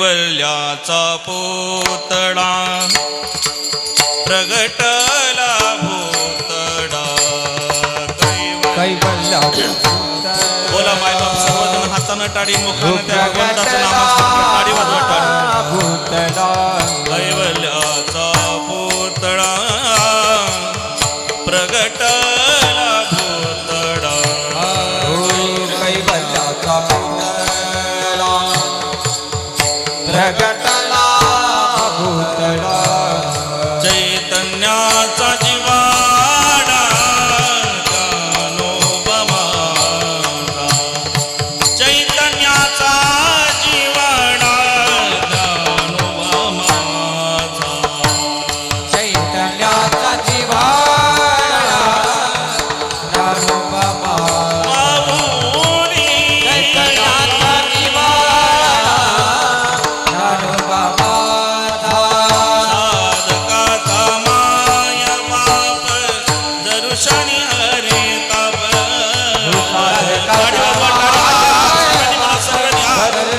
कैवल्याचा पुतळा प्रगटला भूतडा कैवल्या बोला मायबाप सर्वजण हातानं टाळी मुखानं त्या भगवंताचं नामस्मरण टाळी वाजवा टाळी भूतडा कैवल्याचा पुतळा प्रगटला भूतडा कैवल्याचा पुतळा प्रगटला भूतडा चैतन्याचा जिवाडा ज्ञानोबा चैतन्याचा जिवाडा ज्ञानोबा माझा चैतन्याचा जिव्हाळा ज्ञानोबा माऊली चैतन्याचा जिव्हाळा ज्ञानोबा माझा साधकाचा माया बाप दर्शनी हरी ताप दर्शने हरे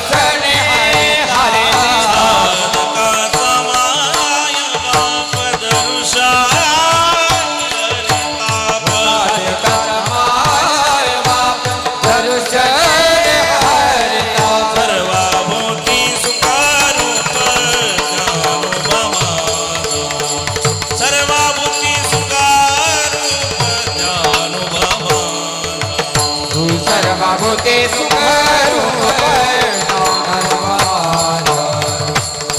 साधकाचा माया बाप दर्शनी हरी ताप सर्वाभोवती सुखारूप ज्ञानोबा माझा सर्वाभोवती सुखारूप ज्ञानोबा माझा सर्वभूते सुखरूप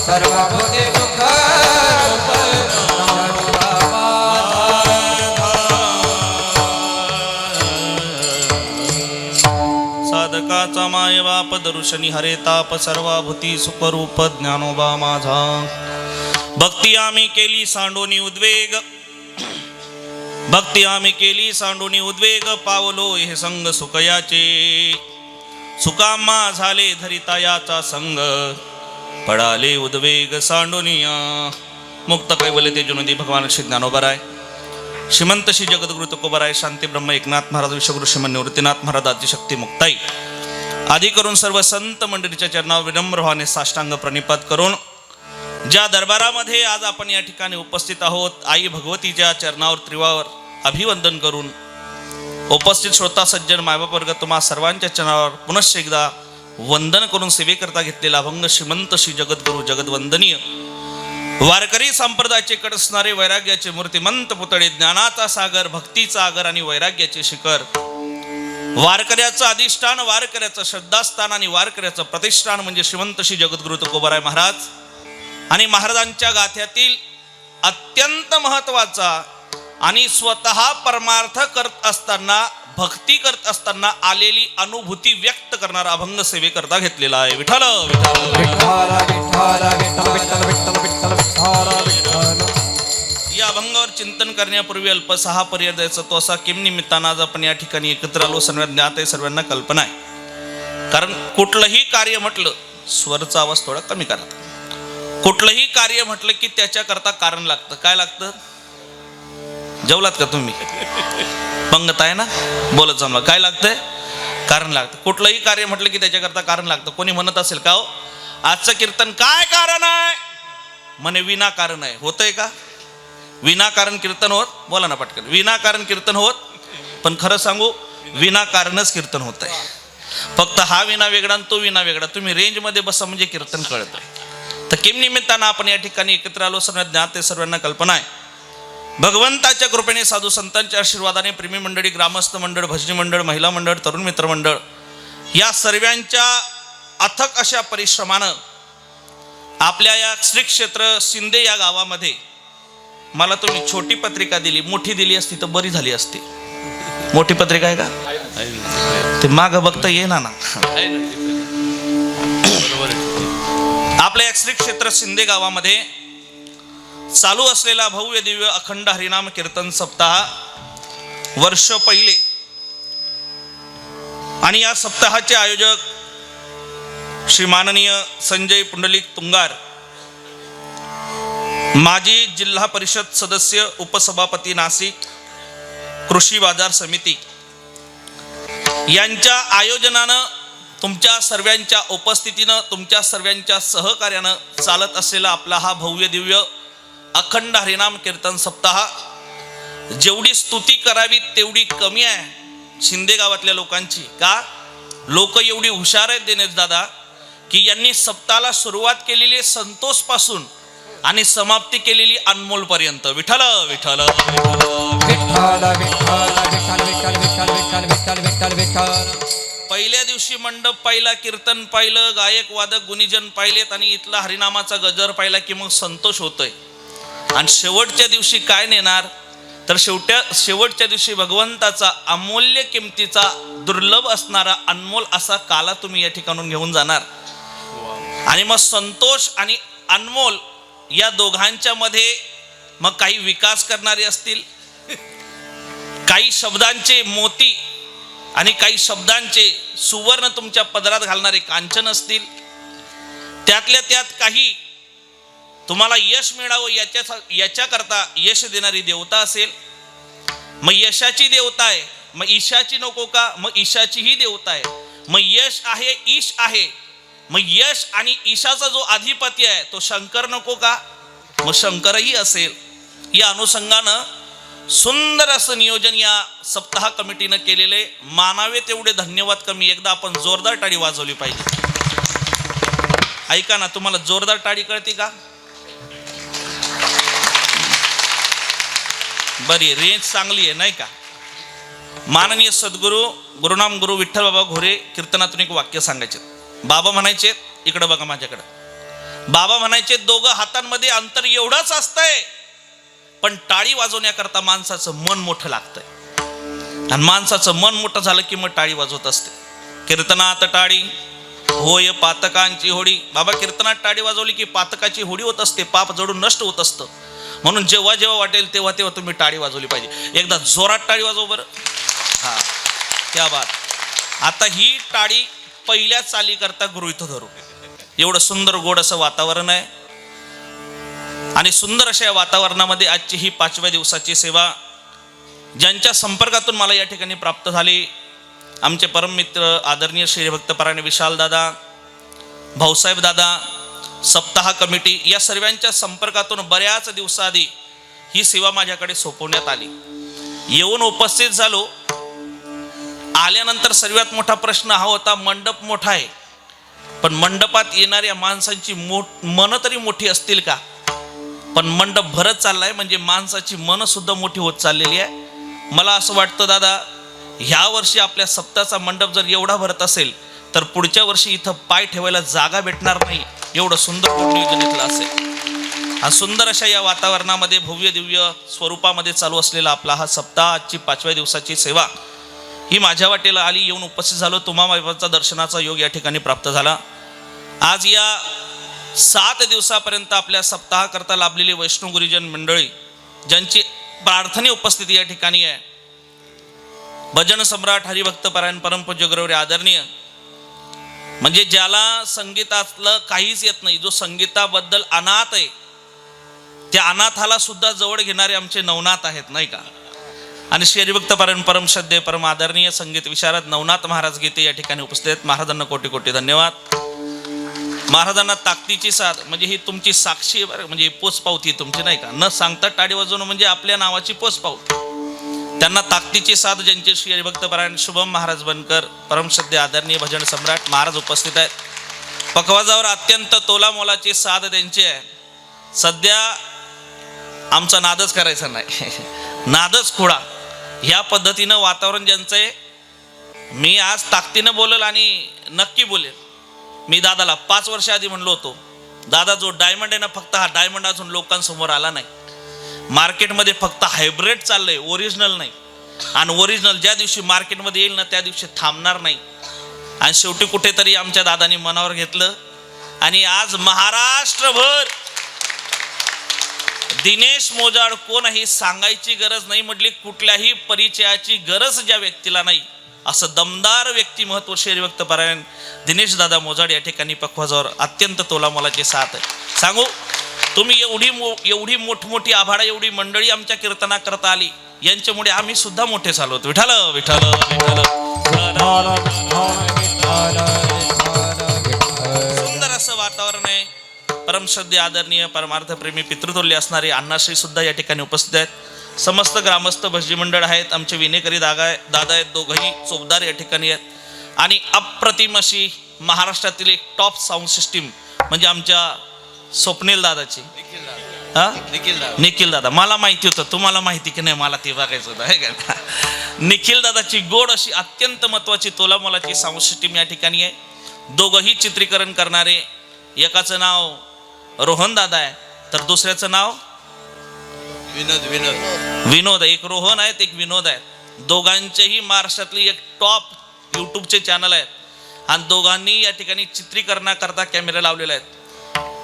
सर्वभूते सुखरूप साधकाचा माय बाप दर्शनी हरे ताप सर्वाभूती सुखरूप ज्ञानोबा माझा भक्ती आम्ही केली सांडोनी उद्वेग भक्ती आम्ही केली सांडोनी उद्वेग पावलो हे संग सुखयाचे सुकाम्मा झाले धरितायाचा संग पडाले उद्वेग सांडोनिया मुक्त कैवल्य तेजोनदी भगवान श्री ज्ञानोबराय श्रीमंत श्री जगद्गुरु तुकोबराय शांती ब्रह्म एकनाथ महाराज विश्वगुरु श्रीमन निवृत्तीनाथ महाराज आदिशक्ती मुक्ताई आदी करून सर्व संत मंडळीच्या चरणावर विनम्र भावाने साष्टांग प्रणिपात करून ज्या दरबारामध्ये आज आपण या ठिकाणी उपस्थित आहोत आई भगवतीच्या चरणावर त्रिवावर अभिवंदन करून उपस्थित श्रोता सज्जन मायबाप वर्ग तुम्हा सर्वांच्या चरणावर पुनश्च एकदा वंदन करून सेवेकरता घेतलेला अभंग श्रीमंत श्री जगद्गुरु जगद्वंदनीय वारकरी संप्रदायाचे कडसणारे वैराग्याचे मूर्तिमंत पुतळे ज्ञानाचा सागर भक्तीचा आगर आणि वैराग्याचे शिखर वारकऱ्याचं अधिष्ठान वारकऱ्याचं श्रद्धास्थान आणि वारकऱ्याचं प्रतिष्ठान म्हणजे श्रीमंत श्री जगद्गुरु तुकोबराय महाराज आणि महाराजांच्या गाथ्यातील अत्यंत महत्वाचा आणि स्वतः परमार्थ करत असताना भक्ती करत असताना आलेली अनुभूती व्यक्त करणारा अभंग सेवेकरता घेतलेला आहे विठ्ठल विठ्ठल या अभंगावर चिंतन करण्यापूर्वी अल्पसहा पर्याय द्यायचा तो असा किम निमित्तानं आज आपण या ठिकाणी एकत्र आलो सर्वांना ज्ञात आहे सर्वांना कल्पना आहे कारण कुठलंही कार्य म्हटलं स्वरचा आवाज थोडा कमी करा कुठलंही कार्य म्हटलं की त्याच्याकरता कारण लागतं काय लागतं जेवलात का तुम्ही पंगत आहे ना बोलत जमला काय लागतंय कारण लागतं कुठलंही कार्य म्हटलं की त्याच्याकरता कारण लागतं कोणी म्हणत असेल का हो आजचं कीर्तन काय कारण आहे म्हणे विनाकारण आहे होतंय का विनाकारण कीर्तन होत बोला ना पटकन विनाकारण कीर्तन होत पण खरं सांगू विनाकारणच कीर्तन होत आहे फक्त हा विना वेगळा आणि तो विना वेगळा तुम्ही रेंजमध्ये बसा म्हणजे कीर्तन कळत आहे तर किम निमित्तानं आपण या ठिकाणी एकत्र आलो सर्वांना ज्ञात आहे सर्वांना कल्पना आहे भगवंताच्या कृपेने साधू संतांच्या आशीर्वादाने प्रेमी मंडळी ग्रामस्थ मंडळ भजनी मंडळ महिला मंडळ तरुण मित्र मंडळ या सर्वांच्या अथक अशा परिश्रमानं आपल्या या श्री क्षेत्र शिंदे या गावामध्ये मला तुम्ही छोटी पत्रिका दिली मोठी दिली असती तर बरी झाली असती मोठी पत्रिका आहे का ते माग बघता येणार ना आपल्या श्री क्षेत्र शिंदे गावामध्ये चालू असलेला भव्य दिव्य अखंड हरिनाम कीर्तन सप्ताह वर्ष पहिले आणि या सप्ताहाचे आयोजक श्री माननीय संजय पुंडलिक तुंगार माजी जिल्हा परिषद सदस्य उपसभापती नाशिक कृषी बाजार समिती यांच्या आयोजनानं तुमच्या सर्वांच्या उपस्थितीनं, तुमच्या सर्वांच्या सहकार्यानं चालत असलेला आपला हा भव्य दिव्य अखंड हरिनाम कीर्तन सप्ताह, जेवढी स्तुती करावी तेवढी कमी आहे शिंदे गावातल्या लोकांची. का? लोक एवढी हुशार आहेत दिनेश दादा की यांनी सप्ताहाला सुरुवात केलेली संतोष पासून आणि समाप्ती केलेली अनमोल पर्यंत. विठ्ठल विठ्ठल विठ्ठल विठ्ठल विठ्ठल विठ्ठल विठ्ठल विठ्ठल विठ्ठल विठ्ठल. पहिल्या दिवशी मंडप पाहिला, कीर्तन पाहिलं, गायक वादक गुणीजन पाहिलेत आणि इथला हरिनामाचा गजर पाहिला की मग संतोष होतोय. आणि शेवटच्या दिवशी काय नेणार तर शेवटच्या दिवशी भगवंताचा अमूल्य किमतीचा दुर्लभ असणारा अनमोल असा काला तुम्ही या ठिकाणून घेऊन जाणार. आणि मग संतोष आणि अनमोल या दोघांच्या मध्ये मग काही विकास करणारे असतील, काही शब्दांचे मोती आणि काही शब्दांचे सुवर्ण तुमच्या पदरात घालणारे कांचन असतील, त्यातल्या त्यात काही तुम्हाला यश मिळावं याच्याकरता यश देणारी देवता असेल. मग यशाची देवता आहे, मग ईशाची नको का? मग ईशाची ही देवता आहे. मग यश आहे, ईश आहे. मग यश आणि ईशाचा जो अधिपती आहे तो शंकर नको का? मग शंकरही असेल. या अनुषंगानं सुंदर असं नियोजन या सप्ताह कमिटीनं केलेले, मानावे तेवढे धन्यवाद कमी. एकदा आपण जोरदार टाळी वाजवली पाहिजे. ऐका ना, तुम्हाला जोरदार टाळी कळते का? बरी रेंज चांगली आहे नाही का? माननीय सद्गुरू गुरुनाम गुरु विठ्ठल बाबा घोरे कीर्तनातून एक वाक्य सांगायचे. बाबा म्हणायचे, इकडं बघा माझ्याकडं, बाबा म्हणायचे दोघं हातांमध्ये अंतर एवढंच असतंय, पण टाळी वाजवण्याकरता माणसाचं मन मोठं लागतंय. आणि माणसाचं मन मोठं झालं की मग टाळी वाजवत असते. कीर्तनात टाळी होय पातकांची होडी. बाबा कीर्तनात टाळी वाजवली की पातकाची होडी होत असते, पाप जडून नष्ट होत असतं. म्हणून जेव्हा जेव्हा वाटेल तेव्हा तेव्हा तुम्ही टाळी वाजवली पाहिजे. एकदा जोरात टाळी वाजव बरं. हा, त्या बात. आता ही टाळी पहिल्या चाली करता गृहीत धरू. एवढं सुंदर गोड असं वातावरण आहे आणि सुंदर अशा वातावरणामध्ये आजची ही 5व्या दिवसाची सेवा ज्यांच्या संपर्कातून मला या ठिकाणी प्राप्त झाली, आमचे परम मित्र आदरणीय श्री भक्तपरायण विशाल दादा, भाऊसाहेब दादा, सप्ताह कमिटी, या सर्वांच्या संपर्कातून बऱ्याच दिवसाआधी ही सेवा माझ्याकडे सोपवण्यात आली. येऊन उपस्थित झालो. आल्यानंतर सर्वात मोठा प्रश्न हा होता, मंडप मोठा आहे पण मंडपात येणाऱ्या माणसांची मनं तरी मोठी असतील का? पण मंडप भरत चाललाय म्हणजे माणसाची मनं सुद्धा मोठी होत चाललेली आहे. मला असं वाटतं दादा, ह्या वर्षी आपल्या सप्ताहाचा मंडप जर एवढा भरत असेल तर पुढच्या वर्षी इथं पाय ठेवायला जागा भेटणार नाही. एवढं सुंदर नियोजन इथलं असेल. आणि सुंदर अशा या वातावरणामध्ये भव्य दिव्य स्वरूपामध्ये चालू असलेला आपला हा सप्ताह, आजची 5व्या दिवसाची सेवा ही माझ्या वाटेला आली. येऊन उपस्थित झालो. तुम्हा दर्शनाचा योग या ठिकाणी प्राप्त झाला. आज या 7 दिवसापर्यंत आपल्या सप्ताहाकरता लाभलेली वैष्णव गुरुजन मंडळी, ज्यांची प्रार्थने उपस्थिती या ठिकाणी आहे, भजन सम्राट हरिभक्तपरायण परमपूज्य गुरुवर्य आदरणीय, म्हणजे ज्याला संगीतातलं काहीच येत नाही, जो संगीताबद्दल अनाथ आहे, त्या अनाथाला सुद्धा जवळ घेणारे आमचे नवनाथ आहेत नाही का? आणि श्री हरिभक्तपरायण परम श्रद्धेय परम आदरणीय संगीत विशारद नवनाथ महाराज गीते या ठिकाणी उपस्थित आहेत. महाराजांना कोटी कोटी धन्यवाद. महाराजांना ताकदीची साथ, म्हणजे ही तुमची साक्षी आहे बरं, म्हणजे पोचपावती तुमची नाही का? न सांगता टाळी वाजवणं म्हणजे आपल्या नावाची पोचपावती. त्यांना ताकदीची साथ ज्यांचे श्री हरिभक्तपरायण शुभम महाराज बनकर परमश्रद्धेय आदरणीय भजन सम्राट महाराज उपस्थित आहेत. पकवाजावर अत्यंत तोलामोलाची साथ त्यांची आहे. सध्या आमचा नादच करायचा नाही, नादच खोडा, ह्या पद्धतीनं वातावरण ज्यांचं आहे. मी आज ताकदीनं बोलेल आणि नक्की बोलेल. मी दादाला 5 वर्ष आधी म्हणलो होतो, दादा जो डायमंड आहे ना, फक्त हा डायमंड अजून लोकांसमोर आला नाही. मार्केटमध्ये फक्त हायब्रिड चाललंय, ओरिजिनल नाही. आणि ओरिजिनल ज्या दिवशी मार्केटमध्ये येईल ना त्या दिवशी थांबणार नाही. आणि शेवटी कुठेतरी आमच्या दादानी मनावर घेतलं आणि आज महाराष्ट्रभर दिनेश मोजाड कोण आहे सांगायची गरज नाही, म्हटली कुठल्याही परिचयाची गरज ज्या व्यक्तीला नाही, असं दमदार व्यक्तिमत्व श्री हरिभक्तपरायण दिनेश दादा मोजाड या ठिकाणी पखवाजावर अत्यंत तोलामोलाची साथ आहे. सांगू, तुम्ही एवढी मोठमोठी आभाडा, एवढी मंडळी आमच्या कीर्तना करता आली, यांच्यामुळे आम्ही सुद्धा मोठे झालो. विठ्ठल विठ्ठल विठ्ठल. परमश्रद्धेय आदरणीय परमार्थप्रेमी पितृतुल्य असणारे अण्णाश्री सुद्धा या ठिकाणी उपस्थित आहेत. समस्त ग्रामस्थ भटजी मंडळ आहेत, आमचे विनेकरी दादा आहेत, दोघंही चोपदार या ठिकाणी आहेत. आणि अप्रतिम अशी महाराष्ट्रातील एक टॉप साऊंड सिस्टीम म्हणजे आमच्या स्वप्नील दादाची निखिल दादा. मला माहिती होतं, तुम्हाला माहिती की नाही मला ते बघायचं होतं आहे का. निखिल दादाची गोड अशी अत्यंत महत्वाची तोलामोलाची साऊंड सिस्टीम या ठिकाणी आहे. दोघंही चित्रीकरण करणारे, एकाचं नाव रोहन दादा आहे तर दुसऱ्याचं नाव विनोद. एक रोहन आहेत, एक विनोद आहेत. दोघांचेही महाराष्ट्रातली एक टॉप यूट्यूबचे चॅनल आहेत आणि दोघांनी या ठिकाणी चित्रीकरणाकरता कॅमेरे लावलेले आहेत.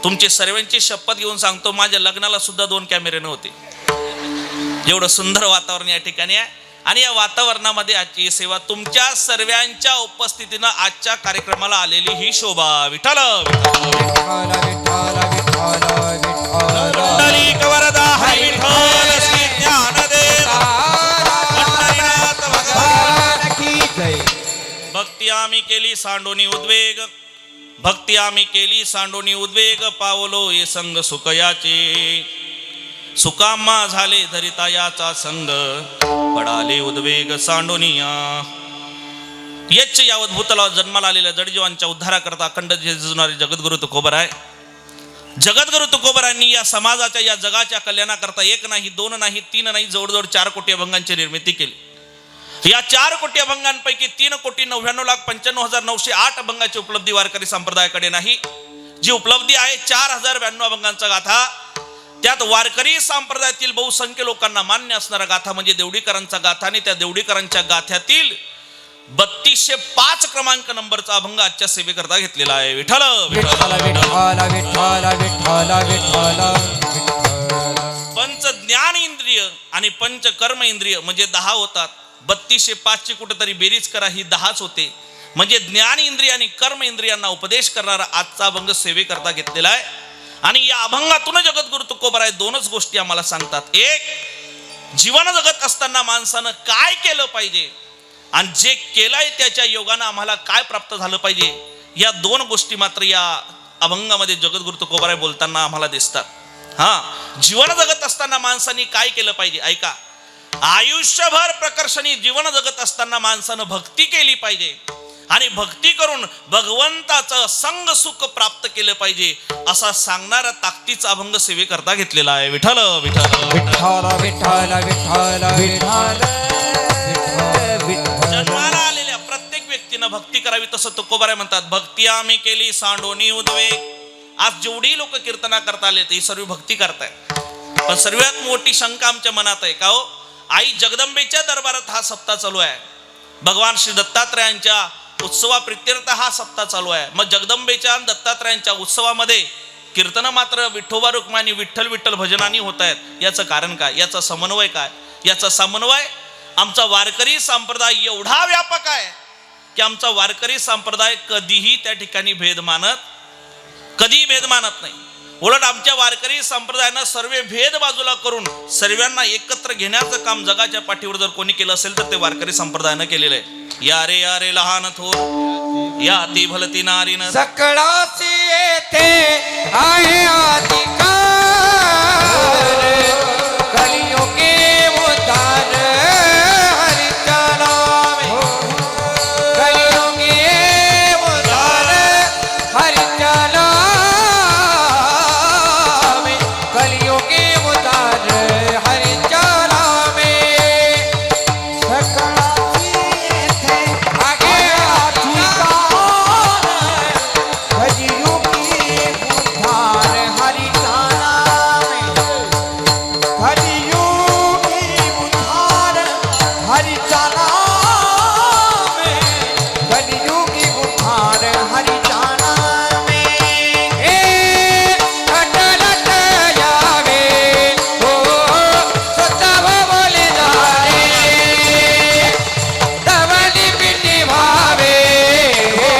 तुमची सर्वांची शपथ घेऊन सांगतो, माझ्या लग्नाला सुद्धा 2 कॅमेरे नव्हते. एवढं सुंदर वातावरण या ठिकाणी आहे आणि या वातावरणामध्ये आजची सेवा तुमच्या सर्वांच्या उपस्थितीनं आजच्या कार्यक्रमाला आलेली ही शोभा. विठ्ठल पुंडलिक वरदा हरी विठ्ठल श्री ज्ञानदेव पंढरीनाथ भगवान की जय. भक्ती आम्ही केली सांडोनी उद्वेग, भक्ती आम्ही केली सांडोनी उद्वेग, पावलो ये संग सुखयाचे, सुकामा झाले धरिता याचा संग, पडाले उद्वेग सांडोनिया. यच्च यावत भूतलावर जन्माला आलेल्या जडजीवांच्या उद्धाराकरता अखंड झिजणारे जगद्गुरु तुकोबराय. जगद्गुरु तुकोबरायांनी या समाजाच्या, या जगाच्या कल्याणाकरता 1 नाही 2 नाही 3 नाही जवळजवळ 4 कोटी अभंगांची निर्मिती केली. या 4 कोटी अभंगांपैकी 3,99,95,908 अभंगाची उपलब्धी वारकरी संप्रदायाकडे नाही. जी उपलब्धी आहे 4,092 अभंगांचा गाथा. त्यात वारकरी संप्रदायातील बहुसंख्य लोकांना मान्य असणारा गाथा म्हणजे देवडीकरांचा गाथा आणि त्या देवडीकरांच्या गाथ्यातील 3205 क्रमांक नंबरचा अभंग आजच्या सेवेकरता घेतलेला आहे. विठ्ठल पंच ज्ञान इंद्रिय आणि पंच कर्म इंद्रिय म्हणजे 10 होतात. 3205 ची कुठेतरी बेरीज करा, ही 10च होते. म्हणजे ज्ञान इंद्रिय आणि कर्म इंद्रियांना उपदेश करणारा आजचा अभंग सेवेकरता घेतलेला आहे. आणि या अभंगातून जगद्गुरु तुकोबराय 2च गोष्टी आम्हाला सांगतात. एक, जीवन जगत असताना माणसानं काय केलं पाहिजे आणि जे केलंय त्याच्या योगानं आम्हाला काय प्राप्त झालं पाहिजे, या 2 गोष्टी मात्र या अभंगामध्ये जगद्गुरु तुकोबराय बोलताना आम्हाला दिसतात. जीवन जगत असताना माणसाने काय केलं पाहिजे ऐका. आयुष्यभर प्रकर्षणी जीवन जगत असताना माणसानं भक्ती केली पाहिजे आणि भक्ती करून भगवंताचं संग सुख प्राप्त केलं पाहिजे असा सांगणारा ताकदीचा अभंग सेवेकरता घेतलेला आहे. विठ्ठल जन्माला आलेल्या प्रत्येक व्यक्तीनं भक्ती करावी तसं तुकोबराय म्हणतात. भक्ती आम्ही केली सांडोनी उद्वेग. आज जेवढी लोक कीर्तना करता आले ते सर्व भक्ती करतायत, पण सर्वात मोठी शंका आमच्या मनात आहे का हो, आई जगदंबेच्या दरबारात हा सप्ताह चालू आहे, भगवान श्री दत्तात्रयांच्या उत्सवा प्रित्यर्थ हा सप्ताह चालू आहे. मग जगदंबेच्या दत्तात्रयांच्या उत्सवामध्ये कीर्तन मात्र विठोबा रुक्मानी विठ्ठल विठ्ठल भजनानी होत आहेत. याचं कारण काय, याचा समन्वय काय? याचा समन्वय आमचा वारकरी संप्रदाय एवढा व्यापक आहे की आमचा वारकरी संप्रदाय कधीही त्या ठिकाणी भेद मानत नाही. उलट आमच्या वारकरी संप्रदायानं सर्व भेद बाजूला करून सर्वांना एकत्र घेण्याचं काम जगाच्या पाठीवर जर कोणी केलं असेल तर ते वारकरी संप्रदायानं केलेलं आहे. या रे लहान थोर, या ती भलती नारी न सकळाची येथे आहे अधिकार, कलियुगे उद्धार हरीच्या नामे, कलियुगे उद्धार हरीच्या नामे, कलियुगे उद्धार हरीच्या नामे. सकळाची येथे आहे अधिकार, कलियुगे उद्धार हरीच्या नामे, कलियुगे उद्धार हरीच्या नामे, कलियुगे उद्धार हरीच्या नामे. हे अटलत यावे हो स्वतः बोले जाणे, धवली पिटी व्हावे हो,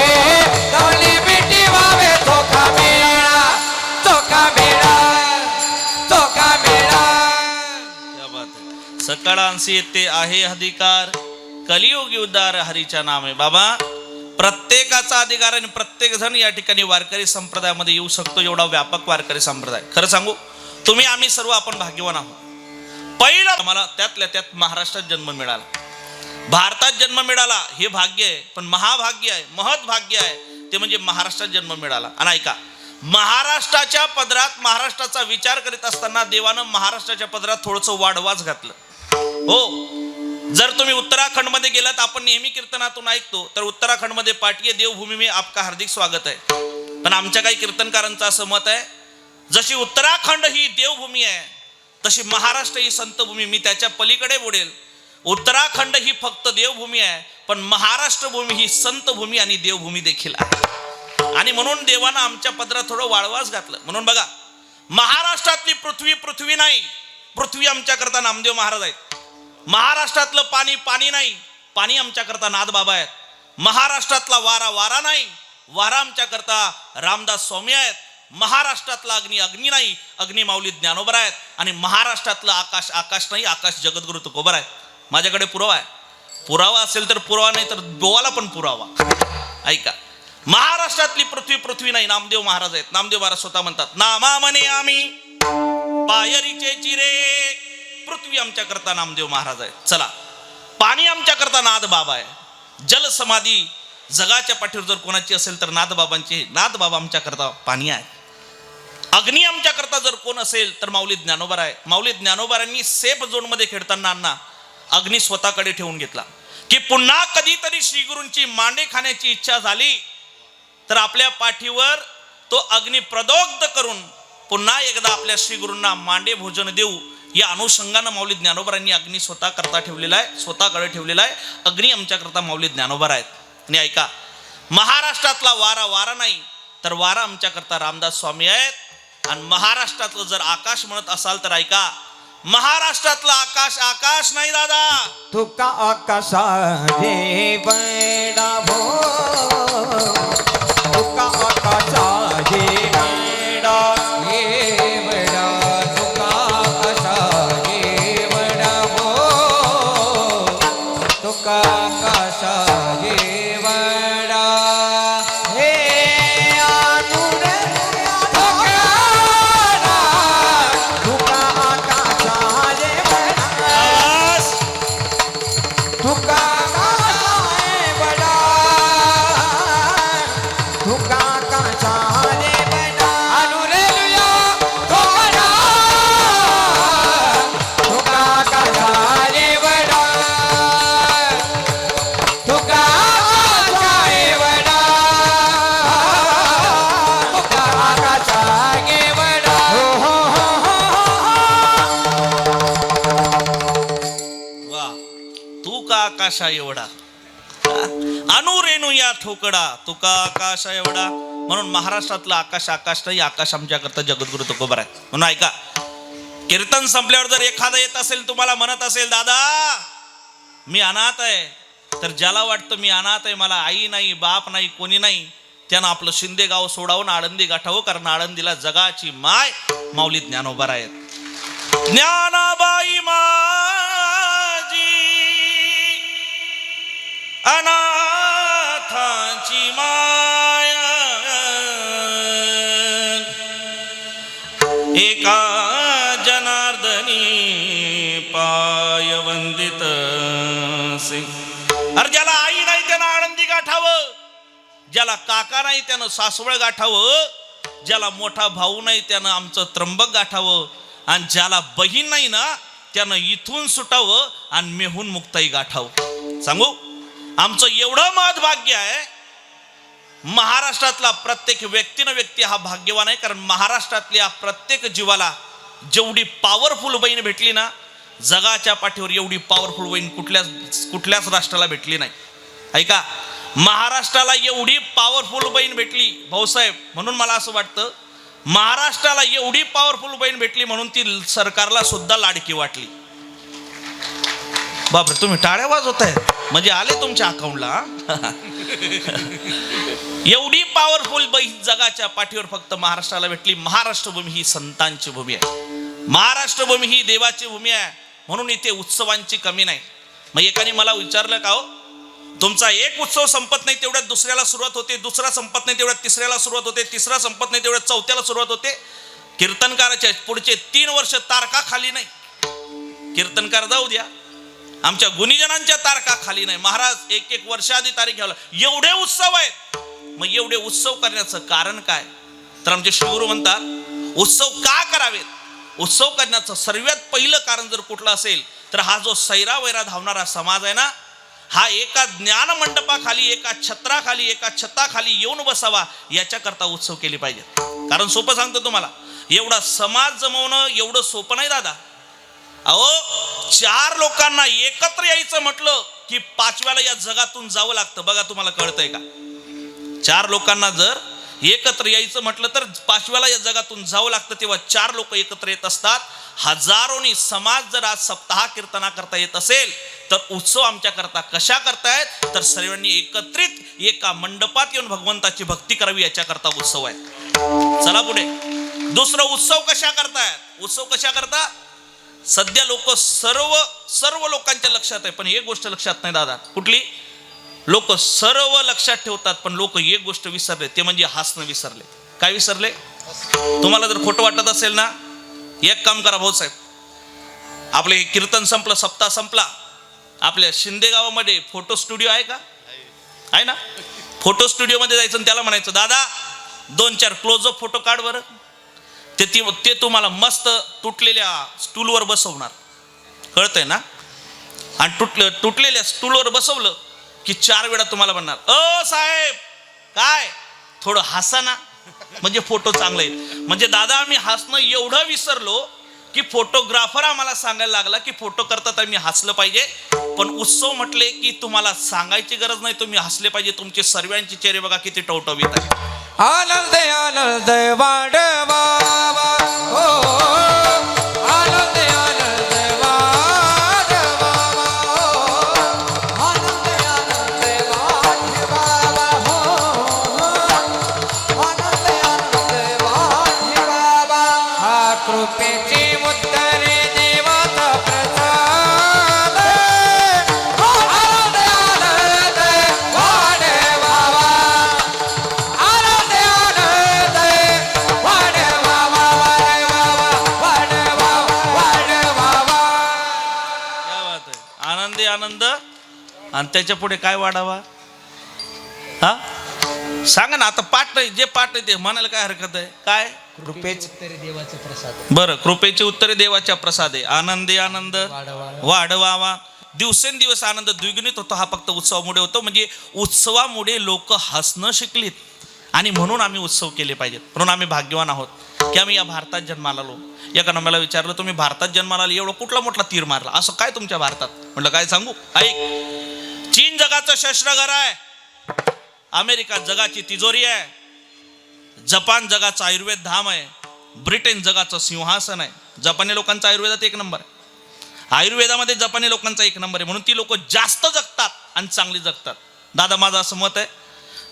धवली पिटी व्हावे, धोका मेळा, धोका मेळा, धोका मेळा. क्या बात है. सकाळांशी येते आहे अधिकार, कलियुगी उद्धार हरीच्या नामे. बाबा, प्रत्येकाचा अधिकार आणि प्रत्येक जण या ठिकाणी वारकरी संप्रदायामध्ये येऊ शकतो, एवढा व्यापक वारकरी संप्रदाय. खरं सांगू, तुम्ही आम्ही सर्व आपण भाग्यवान आहोत. पहिला आम्हाला त्यातल्या त्यात महाराष्ट्रात जन्म मिळाला, भारतात जन्म मिळाला, हे भाग्य आहे. पण महाभाग्य आहे, महत् भाग्य आहे ते म्हणजे महाराष्ट्रात जन्म मिळाला. आणि ऐका, महाराष्ट्राच्या पदरात महाराष्ट्राचा विचार करीत असताना देवानं महाराष्ट्राच्या पदरात थोडंसं वाढवाच घातलं. हो, जर तुम्ही उत्तराखंडमध्ये गेलात, आपण नेहमी कीर्तनातून ऐकतो, तर उत्तराखंडमध्ये पाटिये देवभूमी में आपका हार्दिक स्वागत आहे. पण आमच्या काही कीर्तनकारांचं असं मत आहे, जशी उत्तराखंड ही देवभूमी आहे तशी महाराष्ट्र ही संतभूमी. मी त्याच्या पलीकडे बोलेल, उत्तराखंड ही फक्त देवभूमी आहे, पण महाराष्ट्र भूमी ही संतभूमी आणि देवभूमी देखील आहे. आणि म्हणून देवानं आमच्या पदरात थोडं वाळवास घातलं. म्हणून बघा, महाराष्ट्रातली पृथ्वी पृथ्वी नाही, पृथ्वी आमच्याकरता नामदेव महाराज आहेत. महाराष्ट्रातलं पाणी पाणी नाही, पाणी आमच्याकरता नाथबाबा आहेत. महाराष्ट्रातला वारा वारा नाही, वारा आमच्याकरता रामदास स्वामी आहेत. महाराष्ट्रातला अग्नी अग्नी नाही, अग्नी माऊली ज्ञानोबा आहेत. आणि महाराष्ट्रातलं आकाश आकाश नाही, आकाश जगद्गुरु तुकोबा आहेत. माझ्याकडे पुरावा आहे. पुरावा असेल तर पुरावा, नाही तर बोवाला पण पुरावा. ऐका, महाराष्ट्रातली पृथ्वी पृथ्वी नाही, नामदेव महाराज आहेत. नामदेव महाराज स्वतः म्हणतात, नामा म्हणे आम्ही पायरीचे चिरे, पृथ्वी आमच्या करता नामदेव महाराज आहेत. चला, पाणी आमच्या करता नाथ बाबा आहे. जल समाधी जगाच्या पाठीवर जर कोणाची असेल तर नाथ बाबांची, नाथ बाबा आमच्या करता पाणी आहे. अग्नी आमच्या करता जर कोण असेल तर माऊली ज्ञानोबा आहे. माऊली ज्ञानोबारांनी सेफ झोन मध्ये खेळताना अण्णा अग्नी स्वतःकडे ठेवून घेतला, की पुन्हा कधीतरी श्रीगुरूंची मांडे खाण्याची इच्छा झाली तर आपल्या पाठीवर तो अग्नी प्रदोग्ध करून पुन्हा एकदा आपल्या श्रीगुरूंना मांडे भोजन देऊ, या अनुषंगानं माऊली ज्ञानोबारांनी अग्नी स्वतः करता ठेवलेला आहे, स्वतःकडे ठेवलेला आहे. अग्नी आमच्या करता माऊली ज्ञानोबा आहेत. आणि ऐका, महाराष्ट्रातला वारा वारा नाही, तर वारा आमच्या करता रामदास स्वामी आहेत. आणि महाराष्ट्रातलं जर आकाश म्हणत असाल तर ऐका, महाराष्ट्रातलं आकाश आकाश नाही दादा, तुका आकाशा रे बडा भो, तुका आकाशा रे बडा हे बडा, तुका आकाशा रे बडा भो, तुका आकाशा रे बडा हे आनुर तुका आकाशा रे बडा, तुका आकाशा एवढा, अनुरेणू या ठोकडा, तुका आकाशा एवढा. म्हणून महाराष्ट्रातलं आकाश आकाश नाही, आकाश आमच्या करता जगद्गुरु तुकोबा आहे. म्हणून ऐका, कीर्तन संपल्यावर जर एखादा येत असेल, तुम्हाला म्हणत असेल, दादा मी अनाथ आहे, तर ज्याला वाटतं मी अनाथ आहे, मला आई नाही बाप नाही कोणी नाही, त्यानं आपलं शिंदे गाव सोडावून आळंदी गाठावं. कारण आळंदीला जगाची माय माऊली ज्ञानोबा आहेत. ज्ञानाबाई माझी अनाथाची माया, एका जनार्दनी पाय वंदित से. अरे ज्याला आई नाही त्यानं आळंदी गाठावं, ज्याला काका नाही त्यानं सासवळ गाठावं, ज्याला मोठा भाऊ नाही त्यानं आमचं त्र्यंबक गाठावं, आणि ज्याला बहीण नाही ना त्यानं इथून सुटावं आणि मेहून मुक्ताई गाठावं. सांगू, आमचं एवढं महत् भाग्य आहे. महाराष्ट्रातला प्रत्येक व्यक्ती हा भाग्यवान आहे. कारण महाराष्ट्रातल्या प्रत्येक जीवाला जेवढी पॉवरफुल बहीण भेटली ना, जगाच्या पाठीवर एवढी पॉवरफुल बहीण कुठल्याच राष्ट्राला भेटली नाही. ऐका, महाराष्ट्राला एवढी पॉवरफुल बहीण भेटली भाऊसाहेब, म्हणून मला असं वाटतं महाराष्ट्राला एवढी पॉवरफुल बहीण भेटली म्हणून ती सरकारला सुद्धा लाडकी वाटली. बापरे, तुम्ही टाळ्या वाजवताय म्हणजे आले तुमच्या अकाउंटला. एवढी पॉवरफुल बहीण जगाच्या पाठीवर फक्त महाराष्ट्राला भेटली. महाराष्ट्र भूमी ही संतांची भूमी आहे, महाराष्ट्र भूमी ही देवाची भूमी आहे. म्हणून इथे उत्सवांची कमी नाही. मग एकाने मला विचारलं, का हो तुमचा एक उत्सव संपत नाही तेवढ्यात दुसऱ्याला सुरुवात होते, दुसरा संपत नाही तेवढ्यात तिसऱ्याला सुरुवात होते, तिसरा संपत नाही तेवढ्यात चौथ्याला सुरुवात होते. कीर्तनकाराच्या पुढचे 3 वर्ष तारखा खाली नाही. कीर्तनकार जाऊ द्या, आमच्या गुणीजनांच्या तारखा खाली नाही. महाराज एक वर्ष आधी तारीख घ्यावं. एवढे उत्सव आहेत. मग एवढे उत्सव करण्याचं कारण काय? तर आमचे शिवगुरु म्हणतात उत्सव का करावेत. उत्सव करण्याचं सर्वात पहिलं कारण जर कुठलं असेल तर हा जो सैरा वैरा धावणारा समाज आहे ना, हा एका ज्ञान मंडपाखाली, एका छत्राखाली, एका छताखाली येऊन बसावा, याच्याकरता उत्सव केले पाहिजे. कारण सोपं सांगतो तुम्हाला, एवढा समाज जमवणं एवढं सोपं नाही दादा. अहो 4 लोकांना एकत्र यायचं म्हटलं की 5व्याला या जगातून जावं लागतं. बघा तुम्हाला कळतंय का? 4 लोकांना जर एकत्र यायचं म्हटलं तर 5व्याला या जगातून जावं लागतं. तेव्हा 4 लोक एकत्र येत असतात. हजारोनी समाज जर आज सप्ताह कीर्तना करता येत असेल तर उत्सव आमच्या करता कशा करतायत, तर सर्वांनी एकत्रित एका मंडपात येऊन भगवंताची भक्ती करावी, याच्याकरता उत्सव आहे. चला पुढे. दुसरं, उत्सव कशा करतायत. उत्सव कशा करता? सध्या लोक सर्व लोकांच्या लक्षात आहे, पण एक गोष्ट लक्षात नाही दादा. कुठली? लोक सर्व लक्षात ठेवतात, पण लोक एक गोष्ट विसरले, ते म्हणजे हसणं विसरले. काय विसरले? तुम्हाला जर खोटं वाटत असेल ना, एक काम करा भाऊसाहेब, आपले हे कीर्तन संपलं, सप्ताह संपला, आपल्या शिंदे गावामध्ये फोटो स्टुडिओ आहे का? आहे ना? फोटो स्टुडिओमध्ये जायचं आणि त्याला म्हणायचं दादा 2-4 क्लोजअप फोटो काढ बरं. ते तुम्हाला मस्त तुटलेल्या स्टूलवर बसवणार. कळतंय ना? आणि तुटलेल्या स्टूलवर बसवलं की 4 वेळा तुम्हाला म्हणणार, अ साहेब काय थोडं हसा ना, म्हणजे फोटो चांगले येईल. म्हणजे दादा आम्ही हसणं एवढं विसरलो की फोटोग्राफर आम्हाला सांगायला लागला की फोटो करतात आम्ही हसलं पाहिजे. पण उत्सव म्हटले की तुम्हाला सांगायची गरज नाही, तुम्ही हसले पाहिजे. तुमचे सर्वांचे चेहरे बघा किती टवटवीत आहेत. आनंद आनंद वाढवा हो, आनंद आनंद वाढवा हो, आनंद आनंद वाढवा हो, आनंद आनंद वाढवा. हा कृपेची उत्तरे देवाचा प्रसाद, आनंद आनंद वाढवा. आनंदी आनंद. आणि त्याच्या पुढे काय वाढावा? हा सांगा ना. आता पाठ नाही, जे पाठ नाही ते म्हणायला काय हरकत आहे? काय? कृपेची उत्तरे देवाचा प्रसाद. बरं, कृपेची उत्तरे देवाच्या प्रसादे. आनंदी आनंद वाढवावा. दिवसेंदिवस आनंद द्विगुणित होतो. हा फक्त उत्सवामुळे होतो. म्हणजे उत्सवामुळे लोक हसणं शिकलीत आणि म्हणून आम्ही उत्सव केले पाहिजेत. म्हणून आम्ही भाग्यवान आहोत की आम्ही या भारतात जन्माला आलो. एकानं मला विचारलं तुम्ही भारतात जन्माला आले, एवढं कुठला मोठला तीर मारला, असं काय तुमच्या भारतात? म्हटलं काय सांगू, ऐक. चीन जगाचं शस्त्रघर आहे, अमेरिका जगाची तिजोरी आहे, जपान जगाचं आयुर्वेद धाम आहे, ब्रिटन जगाचं सिंहासन आहे. जपानी लोकांचा आयुर्वेदात 1 नंबर आहे. आयुर्वेदामध्ये जपानी लोकांचा 1 नंबर आहे. म्हणून ती लोक जास्त जगतात आणि चांगली जगतात. दादा माझं असं मत आहे,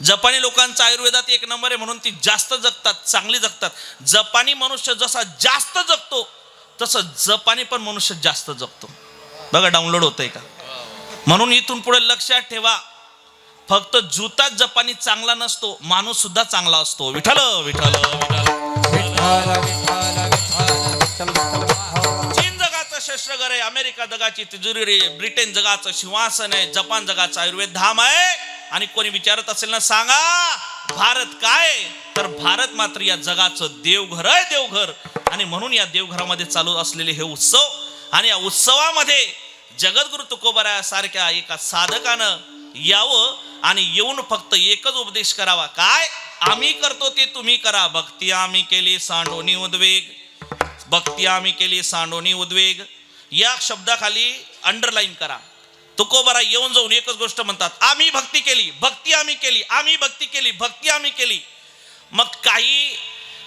जपानी लोकांचा आयुर्वेदात 1 नंबर आहे म्हणून ती जास्त जगतात, चांगली जगतात. जपानी मनुष्य जसा जास्त जगतो तसं जपानी पण मनुष्य जास्त जगतो. बघा डाउनलोड होतंय का? म्हणून इथून पुढे लक्षात ठेवा, फक्त जुताच जपानी चांगला नसतो, माणूस सुद्धा चांगला असतो. विठ्ठल विठ्ठल चीन जगाचं शस्त्रघर आहे, अमेरिका जगाची तिजोरी आहे, ब्रिटन जगाचं सिंहासन आहे, जपान जगाचं आयुर्वेद धाम आहे. आणि कोणी विचारत असेल ना, सांगा भारत काय? तर भारत मात्र या जगाचं देवघर आहे, देवघर. आणि म्हणून या देवघरामध्ये चालू असलेले हे उत्सव, आणि या उत्सवामध्ये जगद्गुरु तुकोबारायासारख्या एका साधकानं यावं आणि येऊन फक्त एकच उपदेश करावा. काय? आम्ही करतो ते तुम्ही करा. भक्ती आम्ही केली सांडोनी उद्वेग, भक्ती आम्ही केली सांडोनी उद्वेग. या शब्दाखाली अंडरलाईन करा. तुकोबाराय येऊन जाऊन एकच गोष्ट म्हणतात, आम्ही भक्ती केली, भक्ती आम्ही केली, आम्ही भक्ती केली, भक्ती आम्ही केली. मग काही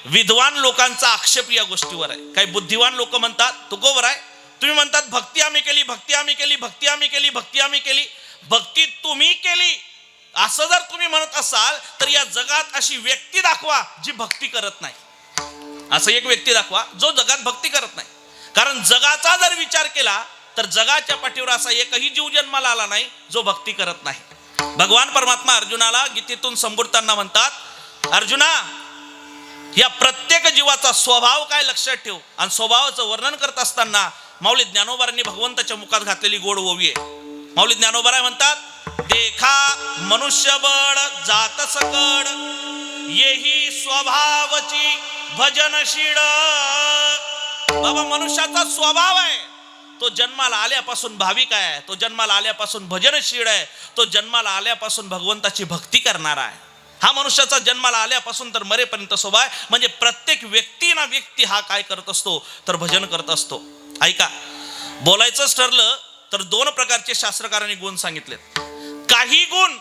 विद्वान लोकांचा आक्षेप या गोष्टीवर आहे. काही बुद्धिवान लोक म्हणतात, तुकोबाराय तुम्ही म्हणतात भक्ती आम्ही केली, भक्ती आम्ही केली, भक्ती आम्ही केली, भक्ती आम्ही केली, भक्ती तुम्ही केली असं जर तुम्ही म्हणत असाल तर या जगात अशी व्यक्ती दाखवा जी भक्ती करत नाही. असं एक व्यक्ती दाखवा जो जगात भक्ती करत नाही. कारण जगाचा जर विचार केला तर जगाच्या पाठीवर असा एकही जीव जन्माला आला नाही जो भक्ती करत नाही. भगवान परमात्मा अर्जुनाला गीतेतून संबोधताना म्हणतात, अर्जुना या प्रत्येक जीवाचा स्वभाव काय लक्षात ठेव. आणि स्वभावाचं वर्णन करत असताना माऊली ज्ञानोबारांनी भगवंताच्या मुखात घातलेली गोड ओवी आहे. माऊली ज्ञानोबाराय म्हणतात, देखा मनुष्यबळ जात सकड येही स्वभावची भजनशीळ. बाबा मनुष्याचा स्वभाव आहे, तो जन्माला आल्यापासून भाविक आहे, तो जन्माला आल्यापासून भजनशील आहे, तो जन्माला आल्यापासून भगवंताची भक्ती करणारा आहे. हा मनुष्याचा जन्माला आल्यापासून तर मरेपर्यंत स्वभाव आहे. म्हणजे प्रत्येक व्यक्ती ना व्यक्ती हा काय करत असतो तर भजन करत असतो. ऐका, बोलायचंच ठरलं तर दोन प्रकारचे शास्त्रकारांनी गुण सांगितलेत. काही गुण